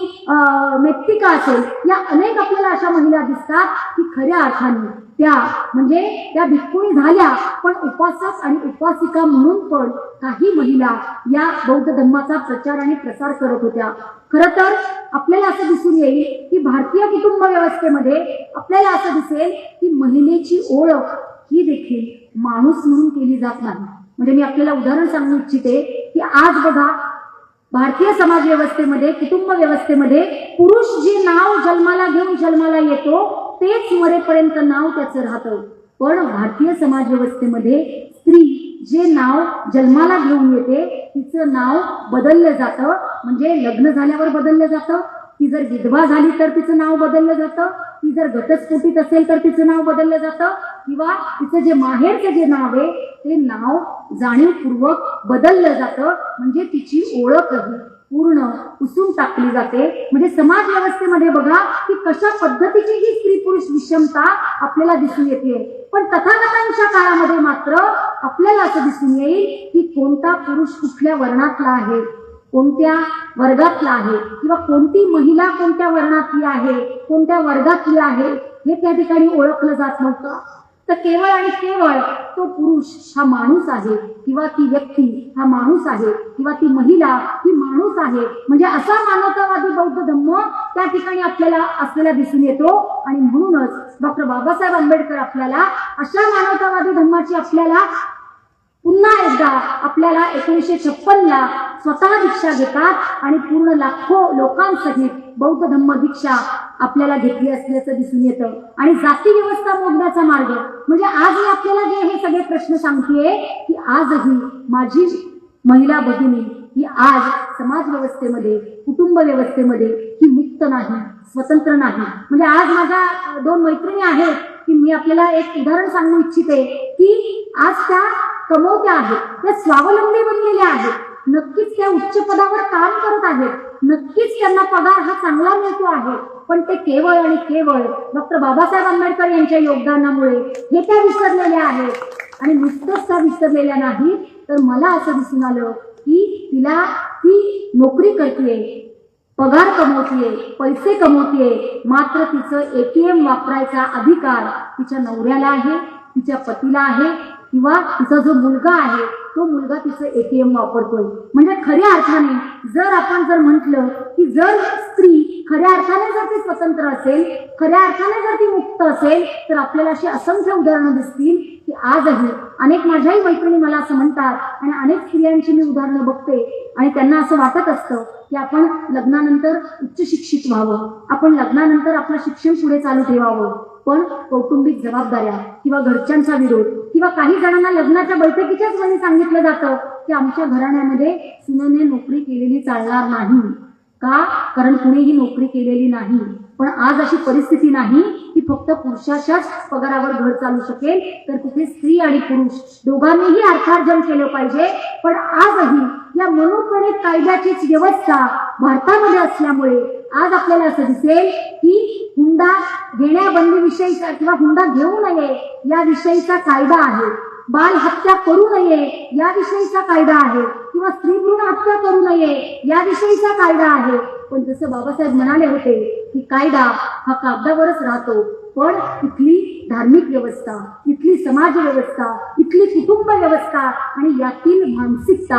मेत्तिका असेल, या अनेक आपल्याला अशा महिला दिसतात की खऱ्या अर्थाने त्या म्हणजे त्या भिक्खुणी झाल्या पण उपासक आणि उपासिका म्हणून पण काही महिला या बौद्ध धर्माचा प्रचार आणि प्रसार करत होत्या. खरं तर आपल्याला असं दिसून येईल की भारतीय कुटुंब व्यवस्थेमध्ये आपल्याला असं दिसेल की महिलेची ओळख ही देखील माणूस म्हणून केली जात नाही. म्हणजे मी आपल्याला उदाहरण सांगू इच्छिते की आज बघा भारतीय समाज व्यवस्थेमध्ये, कुटुंब व्यवस्थेमध्ये पुरुष जे नाव जन्माला घेऊन जन्माला येतो तेच मरेपर्यंत नाव त्याचं राहतं. पण भारतीय समाज व्यवस्थेमध्ये स्त्री जे नाव जन्माला घेऊन येते तिचं नाव बदललं जातं. म्हणजे लग्न झाल्यावर बदललं जातं, ती जर विधवा झाली तर तिचं नाव बदललं जातं, ती जर घटस्फोटीत असेल तर तिचं नाव बदललं जातं, किंवा तिचं जे माहेरचं जे नाव आहे ते नाव जाणीवपूर्वक बदललं जातं. म्हणजे तिची ओळखही पूर्ण पुसून टाकली जाते. म्हणजे समाज व्यवस्थेमध्ये बघा की कशा पद्धतीची ही स्त्री पुरुष विषमता आपल्याला दिसून येते. पण तथागतांच्या काळामध्ये मात्र आपल्याला असं दिसून येईल की कोणता पुरुष कुठल्या वर्णातला आहे, कोणत्या वर्गातला आहे, किंवा कोणती महिला कोणत्या वर्णातली आहे, कोणत्या वर्गातली आहे हे त्या ठिकाणी ओळखलं जात नव्हतं. तर केवळ आणि केवळ तो पुरुष हा माणूस आहे किंवा ती व्यक्ती हा माणूस आहे किंवा ती महिला ही माणूस आहे. म्हणजे असा मानवतावादी बौद्ध धम्म त्या ठिकाणी आपल्याला असलेला दिसून येतो. आणि म्हणूनच डॉक्टर बाबासाहेब आंबेडकर आपल्याला अशा मानवतावादी धम्माची आपल्याला पुन्हा एकदा आपल्याला 1956ला स्वतः दीक्षा घेतात आणि पूर्ण लाखो लोकांसहित बौद्ध धम्म दीक्षा आपल्याला घेतली असल्याचं दिसून येतं. आणि जाती व्यवस्था मोडण्याचा मार्ग म्हणजे आज मी आपल्याला जे हे सगळे प्रश्न सांगतेय की आजही माझी महिला भगिनी ही आज समाज व्यवस्थेमध्ये, कुटुंब व्यवस्थेमध्ये ही मुक्त नाही, स्वतंत्र नाही. म्हणजे आज माझ्या 2 मैत्रिणी आहेत की मी आपल्याला एक उदाहरण सांगू इच्छिते की आज त्या कमवत्या आहेत, त्या स्वावलंबी बनलेल्या आहेत, नक्कीच त्या उच्च पदावर काम करत आहेत, नक्कीच त्यांना पगार हा चांगला मिळतो आहे. पण ते केवळ आणि केवळ डॉक्टर बाबासाहेब आंबेडकर यांच्या योगदानामुळे हे त्या विसरलेल्या आहेत. आणि नुसतंच त्या विसरलेल्या नाही तर मला असं दिसून आलं की ती नोकरी करते, पगार कमवतीये, पैसे कमवतीये, मात्र तिचं ATM वापरायचा अधिकार तिच्या नवऱ्याला आहे, तिच्या पतीला आहे, किंवा तिचा जो मुलगा आहे तो मुलगा तिचं ATM वापरतोय. म्हणजे खऱ्या अर्थाने जर आपण म्हटलं की जर स्त्री खऱ्या अर्थाने जर ती स्वतंत्र असेल, खऱ्या अर्थाने जर ती मुक्त असेल तर आपल्याला अशी असंख्य उदाहरणं दिसतील की आजही अनेक माझ्याही मैत्रिणी मला असं म्हणतात आणि अनेक स्त्रियांची मी उदाहरणं बघते आणि त्यांना असं वाटत असतं की आपण लग्नानंतर उच्च शिक्षित व्हावं, आपण लग्नानंतर आपलं शिक्षण पुढे चालू ठेवावं. पण कौटुंबिक जबाबदाऱ्या किंवा घरच्यांचा विरोध किंवा काही जणांना लग्नाच्या बैठकीच्याच वेळी सांगितलं जातं की आमच्या घराण्यामध्ये सुनेने नोकरी केलेली चालणार नाही. का? कारण कुणीही नोकरी केलेली नाही. पण आज अशी परिस्थिती नाही की फक्त पुरुषाच्याच पगारावर घर चालू शकेल, तर तिथे स्त्री आणि पुरुष दोघांनीही अर्थार्जन केलं पाहिजे. पण आजही या मनोप्रणित कायद्याचीच व्यवस्था भारतामध्ये असल्यामुळे आज आपल्याला असं दिसेल की हुंडा घेण्याबंदीविषयीचा किंवा हुंडा घेऊ नये याविषयीचा कायदा आहे, बाल हत्या करू नये याविषयीचा कायदा आहे, किंवा स्त्री भ्रूण हत्या करू नये याविषयीचा कायदा आहे. पण जसं बाबासाहेब म्हणाले होते की कायदा हा कागदावरच राहतो, पण इथली धार्मिक व्यवस्था, इथली समाज व्यवस्था, इथली कुटुंब व्यवस्था आणि यातील मानसिकता,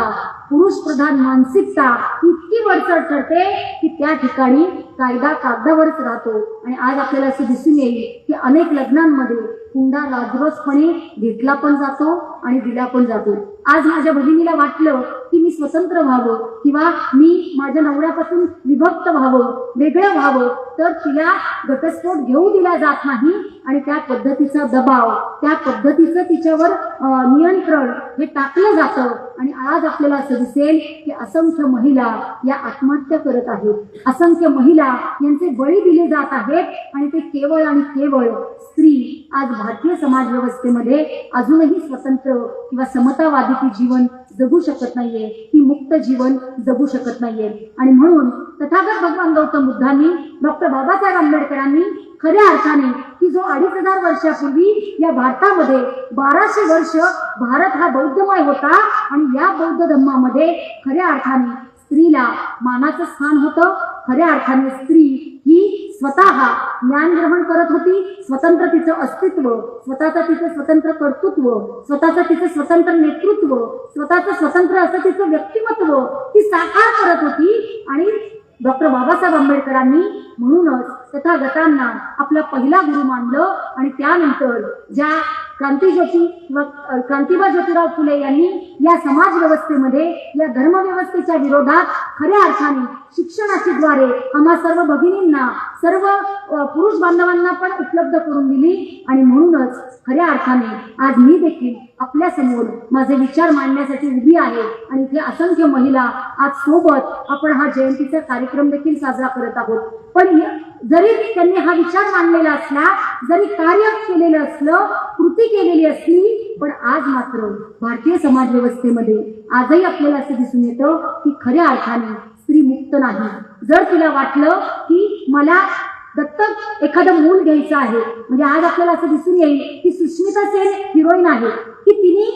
पुरुष प्रधान मानसिकता इतकी वरचढ ठरते की त्या ठिकाणी कायदा कागदावरच राहतो. आणि आज आपल्याला असं दिसून येईल की अनेक लग्नांमध्ये हुंडा राजरोसपणे घेतला पण जातो आणि दिला पण जातो. आज माझ्या भगिनीला वाटलं की मी स्वतंत्र व्हावं किंवा मी माझ्या नवऱ्यापासून विभक्त व्हावं, वेगळं व्हावं, तर तिला घटस्फोट घेऊ दिला जात नाही आणि त्या पद्धतीचा दबाव, त्या पद्धतीचं तिच्यावर नियंत्रण हे टाकलं जातं. आणि आज आपल्याला असं दिसेल की असंख्य महिला या आत्महत्या करत आहेत, असंख्य महिला यांचे बळी दिले जात आहेत. आणि ते केवळ आणि केवळ स्त्री आज भारतीय समाज व्यवस्थेमध्ये अजूनही स्वतंत्र किंवा समतावादी ती जीवन जगू शकत नाहीये, ती मुक्त जीवन जगू शकत नाहीये. आणि म्हणून तथागत भगवान गौतम बुद्धांनी, डॉक्टर बाबासाहेब आंबेडकरांनी खऱ्या अर्थाने की जो 2500 वर्षापूर्वी या भारतामध्ये 1200 वर्ष भारत हा बौद्धमय होता आणि या बौद्ध धर्मामध्ये खऱ्या अर्थाने स्त्रीला मानाचं स्थान होतं. खऱ्या अर्थाने स्त्री ही स्वतः ज्ञान ग्रहण करत होती, स्वतंत्र तिचं अस्तित्व, स्वतःचं तिचं स्वतंत्र कर्तृत्व, स्वतःचं तिचं स्वतंत्र नेतृत्व, स्वतःचं स्वतंत्र असं तिचं व्यक्तिमत्व ती साकार करत होती. आणि डॉक्टर बाबासाहेब आंबेडकरांनी म्हणूनच तथागतांना आपला पहिला गुरु मानलं. आणि त्यानंतर ज्या क्रांतिज्योती किंवा क्रांतिबा ज्योतिराव फुले यांनी या समाज व्यवस्थेमध्ये, या धर्मव्यवस्थेच्या विरोधात खऱ्या अर्थाने शिक्षणाची द्वारे आम्हा सर्व भगिनींना, सर्व पुरुष बांधवांना पण उपलब्ध करून दिली. आणि म्हणूनच खऱ्या अर्थाने आज मी देखील आपल्या समोर माझे विचार मांडण्यासाठी उभी आहे. आणि इथे असंख्य महिला आज सोबत आपण हा जयंतीचा कार्यक्रम देखील साजरा करत आहोत. पण जरी त्यांनी हा विचार मांडलेला असला, जरी कार्य केलेलं असलं, कृती केलेली असली, पण आज मात्र भारतीय समाज व्यवस्थेमध्ये आजही आपल्याला असं दिसून येतं की खऱ्या अर्थाने स्त्री मुक्त नाही. जर तिला वाटलं की मला दत्तक एखादं मूल घ्यायचं आहे, म्हणजे आज आपल्याला असं दिसून येईल की सुष्मिता सेन हिरोईन आहे की तिने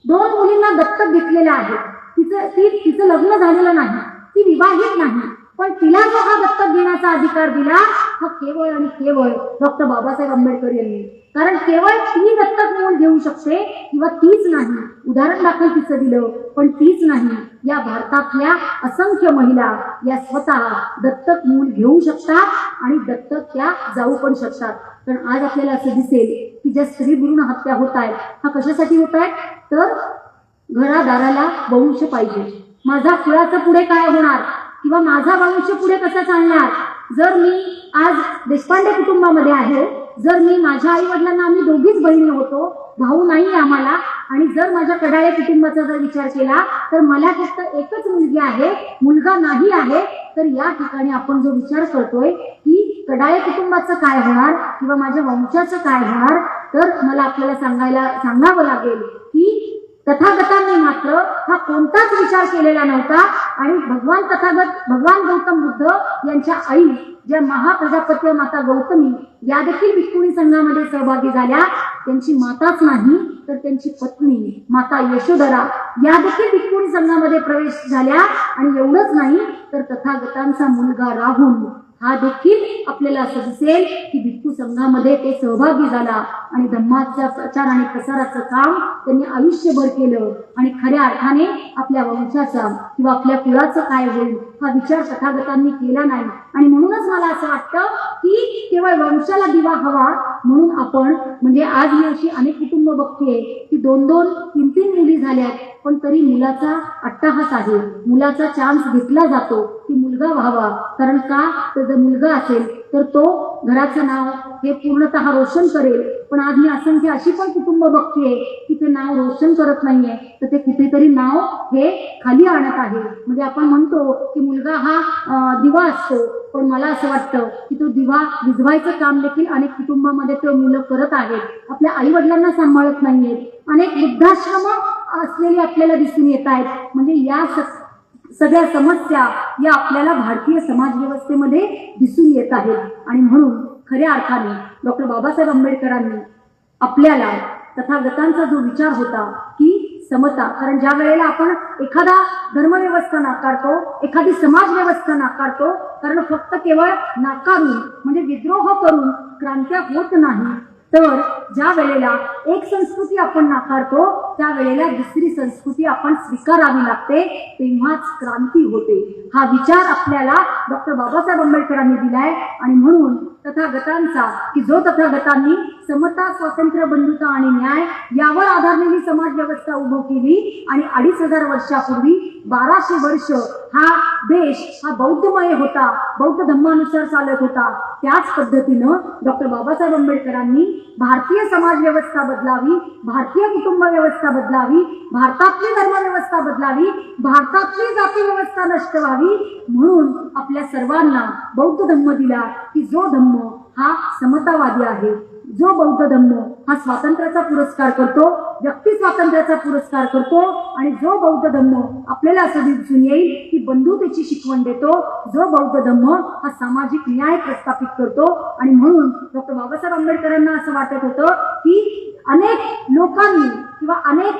2 मुलींना दत्तक घेतलेलं आहे, तिचं लग्न झालेलं नाही, ती विवाहित नाही, पण तिला जो हा दत्तक घेण्याचा अधिकार दिला हा केवळ आणि केवळ डॉक्टर बाबासाहेब आंबेडकर यांनी. कारण केवळ ती दत्तक मूल घेऊ शकते किंवा तीच नाही, उदाहरण दाखल तिचं दिलं, पण तीच नाही, या भारतातल्या असंख्य महिला या स्वतः दत्तक मूल घेऊ शकतात आणि दत्तक त्या जाऊ पण शकतात. पण आज आपल्याला असं दिसेल की ज्या स्त्री भ्रूण हत्या होत आहेत हा कशासाठी होत आहेत, तर घरादाराला वंश पाहिजे, माझा कुळाचं पुढे काय होणार किंवा माझा वंश पुढे कसा चालणार. जर मी आज देशपांडे कुटुंबामध्ये आहे, जर मी माझ्या आई वडिलांना, आम्ही दोघीच बहिणी होतो, भाऊ नाही आम्हाला, आणि जर माझ्या कडाळे कुटुंबाचा जर विचार केला तर मला फक्त एकच मुलगी आहे, मुलगा नाही आहे, तर या ठिकाणी आपण जो विचार करतोय की कडाळे कुटुंबाचं काय होणार किंवा माझ्या वंशाचं काय होणार, तर मला आपल्याला सांगावं लागेल की तथागतांनी मात्र हा कोणताच विचार केलेला नव्हता. आणि भगवान गौतम बुद्ध यांच्या आई ज्या महाप्रजापती माता गौतमी या देखील भिक्खुणी संघामध्ये सहभागी झाल्या. त्यांची माताच नाही तर त्यांची पत्नी माता यशोधरा या देखील भिक्खुणी संघामध्ये प्रवेश झाल्या. आणि एवढंच नाही तर तथागतांचा मुलगा राहुल हा देखील आपल्याला असं दिसेल की भिक्खू संघामध्ये ते सहभागी झाला आणि धम्माचा प्रचार आणि प्रसाराचं काम त्यांनी आयुष्यभर केलं. आणि खऱ्या अर्थाने आपल्या वंशाचा किंवा आपल्या कुळाचं काय होईल हा विचार तथागतांनी केला नाही. आणि म्हणूनच मला असं वाटतं की केवळ वंशाला दिवा हवा म्हणून आपण, म्हणजे आज मी अशी अनेक कुटुंब बघते की 2-2, 3-3 मुली झाल्यात, पण तरी मुलाचा अट्टाहास आहे, मुलाचा चान्स घेतला जातो. की मुलगा व्हावा. कारण का तर जर मुलगा असेल तर तो घराचं नाव हे पूर्णतः रोशन करेल. पण आज मी असंख्य अशी पण कुटुंब बघतेय की ते नाव रोशन करत नाहीये, तर ते कुठेतरी नाव हे खाली आणत आहे. म्हणजे आपण म्हणतो की मुलगा हा दिवा असतो, पण मला असं वाटतं की तो दिवा विझवायचं काम देखील अनेक कुटुंबामध्ये तो मुलं करत आहेत. आपल्या आई वडिलांना सांभाळत नाहीयेत. अनेक वृद्धाश्रम असलेली आपल्याला दिसून येत आहेत. म्हणजे या सगळ्या समस्या या आपल्याला भारतीय समाज व्यवस्थेमध्ये दिसून येत आहेत. आणि म्हणून खऱ्या अर्थाने डॉक्टर बाबासाहेब आंबेडकरांनी आपल्याला तथागतांचा जो विचार होता की समता, कारण ज्या वेळेला आपण एखादा धर्मव्यवस्था नाकारतो, एखादी समाज व्यवस्था नाकारतो, कारण फक्त केवळ नाकारून म्हणजे विद्रोह करून क्रांत्या होत नाही, तर ज्या वेळेला एक संस्कृती आपण नाकारतो त्यावेळेला दुसरी संस्कृती आपण स्वीकारावी लागते, तेव्हाच क्रांती होते. हा विचार आपल्याला डॉक्टर बाबासाहेब आंबेडकरांनी दिलाय. आणि म्हणून तथागतांचा की जो तथागतांनी समता, स्वातंत्र्य, बंधुता आणि न्याय यावर आधारलेली समाज व्यवस्था उभं केली आणि 2500 वर्षापूर्वी 1200 वर्ष हा देश हा बौद्धमय होता, बौद्ध धर्मानुसार चालत होता. त्याच पद्धतीनं डॉक्टर बाबासाहेब आंबेडकरांनी भारतीय समाज व्यवस्था बदलावी, भारतीय कुटुंब व्यवस्था बदलावी, भारतातली धर्मव्यवस्था बदलावी, भारतातली जाती व्यवस्था नष्ट व्हावी, म्हणून आपल्या सर्वांना बौद्ध धम्म दिला की जो धम्म हा समतावादी आहे, जो बौद्ध धम्म हा स्वातंत्र्याचा पुरस्कार करतो, व्यक्ती स्वातंत्र्याचा पुरस्कार करतो, आणि जो बौद्ध धम्म आपल्याला असं दिसून येईल की बंधुतेची शिकवण देतो, जो बौद्ध धम्म हा सामाजिक न्याय प्रस्थापित करतो. आणि म्हणून डॉक्टर बाबासाहेब आंबेडकरांना असं वाटत होतं की अनेक लोकांनी किंवा अनेक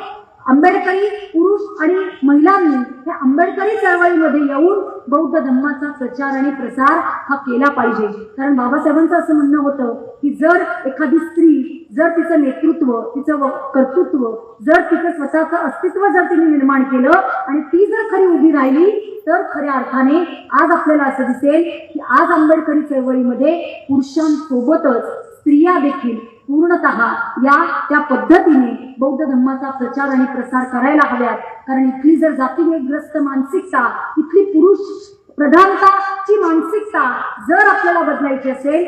आंबेडकरी पुरुष आणि महिलांनी या आंबेडकरी चळवळीमध्ये येऊन बौद्ध धम्माचा प्रचार आणि प्रसार हा केला पाहिजे. कारण बाबासाहेबांचं असं म्हणणं होतं की जर एखादी स्त्री, जर तिचं नेतृत्व, तिचं कर्तृत्व, जर तिचं स्वतःचं अस्तित्व जर तिने निर्माण केलं आणि ती जर खरी उभी राहिली, तर खऱ्या अर्थाने आज आपल्याला असं दिसेल की आज आंबेडकरी चळवळीमध्ये पुरुषांसोबतच स्त्रिया देखील पूर्णतः या त्या पद्धतीने बौद्ध धम्माचा प्रचार आणि प्रसार करायला हव्यात. कारण इथली जर जातीग्रस्त मानसिकता, इथली पुरुष प्रधानताची मानसिकता जर आपल्याला बदलायची असेल,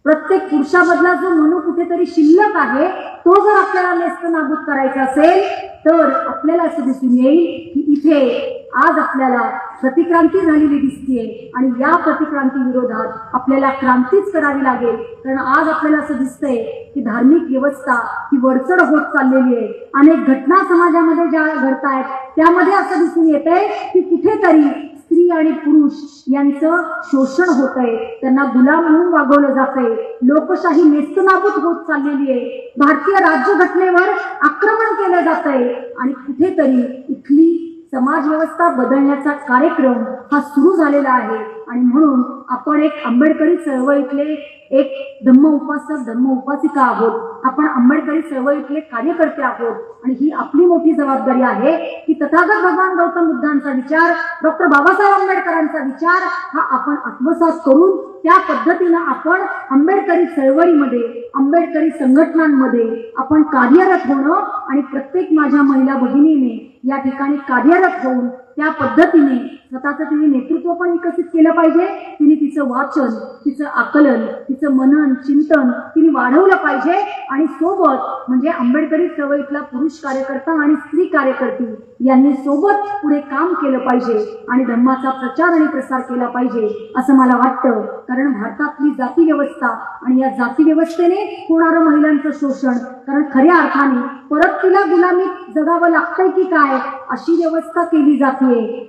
प्रत्येक पुरुषामधला जो मनू कुठेतरी शिल्लक आहे तो जर आपल्याला नेस्तनाबूत करायचा असेल, तर आपल्याला असं दिसून येईल की इथे आज आपल्याला प्रतिक्रांती झालेली दिसतेय. आणि या प्रतिक्रांती विरोधात आपल्याला क्रांतीच करावी लागेल. कारण आज आपल्याला असं दिसतंय की धार्मिक व्यवस्था ही वरचढ होत चाललेली आहे. अनेक घटना समाजामध्ये ज्या घडतायत त्यामध्ये असं दिसून येतंय की कुठेतरी स्त्री आणि पुरुष यांचं शोषण होतंय, त्यांना गुलाम म्हणून वागवलं जातंय, लोकशाही नेस्तनाबूत होत चाललेली आहे, भारतीय राज्यघटनेवर आक्रमण केलं जातंय, आणि कुठेतरी इथली समाज व्यवस्था बदलण्याचा कार्यक्रम हा सुरू झालेला आहे. आणि म्हणून आपण एक आंबेडकरी चळवळीतले एक धम्म उपासक, धम्म उपासिका आहोत. आपण आंबेडकरी चळवळीतले कार्यकर्ते आहोत. आणि ही आपली मोठी जबाबदारी आहे की तथागत भगवान गौतम बुद्धांचा विचार, डॉक्टर बाबासाहेब आंबेडकरांचा विचार हा आपण आत्मसात करून त्या पद्धतीनं आपण आंबेडकरी चळवळीमध्ये, आंबेडकरी संघटनांमध्ये आपण कार्यरत होणं, आणि प्रत्येक माझ्या महिला भगिनीने या ठिकाणी कार्यरत होऊन त्या पद्धतीने स्वतःचं तिने नेतृत्व पण विकसित केलं पाहिजे. तिने तिचं वाचन, तिचं आकलन, तिचं मनन, चिंतन तिने वाढवलं पाहिजे. आणि सोबत म्हणजे आंबेडकरी चळवळीतला पुरुष कार्यकर्ता आणि स्त्री कार्यकर्ती यांनी सोबत पुढे काम केलं पाहिजे आणि धम्माचा प्रचार आणि प्रसार केला पाहिजे असं मला वाटतं. कारण भारतातली जाती व्यवस्था आणि या जाती व्यवस्थेने होणारं महिलांचं शोषण, कारण खऱ्या अर्थाने परत तिला गुलामीत जगावं लागतंय की काय अशी व्यवस्था केली जाते.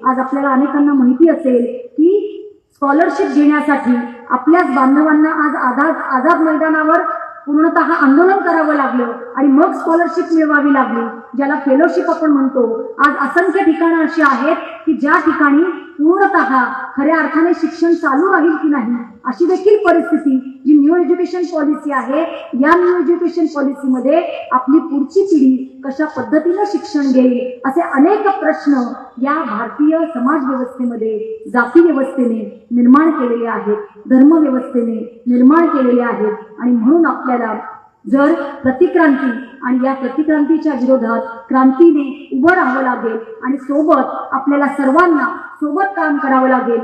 आज आपल्याला अनेकांना माहिती असेल की स्कॉलरशिप घेण्यासाठी आपल्याच बांधवांना आज आझाद मैदानावर पूर्णतः आंदोलन करावं लागलं आणि मग स्कॉलरशिप मिळवावी लागली, ज्याला फेलोशिप आपण म्हणतो. आज असंख्य ठिकाणं अशी आहेत की ज्या ठिकाणी पूर्णतः खऱ्या अर्थाने शिक्षण चालू राहील की नाही अशी देखील परिस्थिती, जी न्यू एज्युकेशन पॉलिसी आहे, या न्यू एज्युकेशन पॉलिसीमध्ये आपली पुढची पिढी कशा पद्धतीनं शिक्षण घेईल असे अनेक प्रश्न या भारतीय समाज व्यवस्थेमध्ये, जाती व्यवस्थेने निर्माण केलेले आहेत, धर्म व्यवस्थेने निर्माण केलेले आहेत. आणि म्हणून आपल्याला जर प्रतिक्रांती आणि या प्रतिक्रांतीच्या विरोधात क्रांतीने उभं राहावं लागेल आणि सोबत आपल्याला सर्वांना सोबत काम करावं लागेल.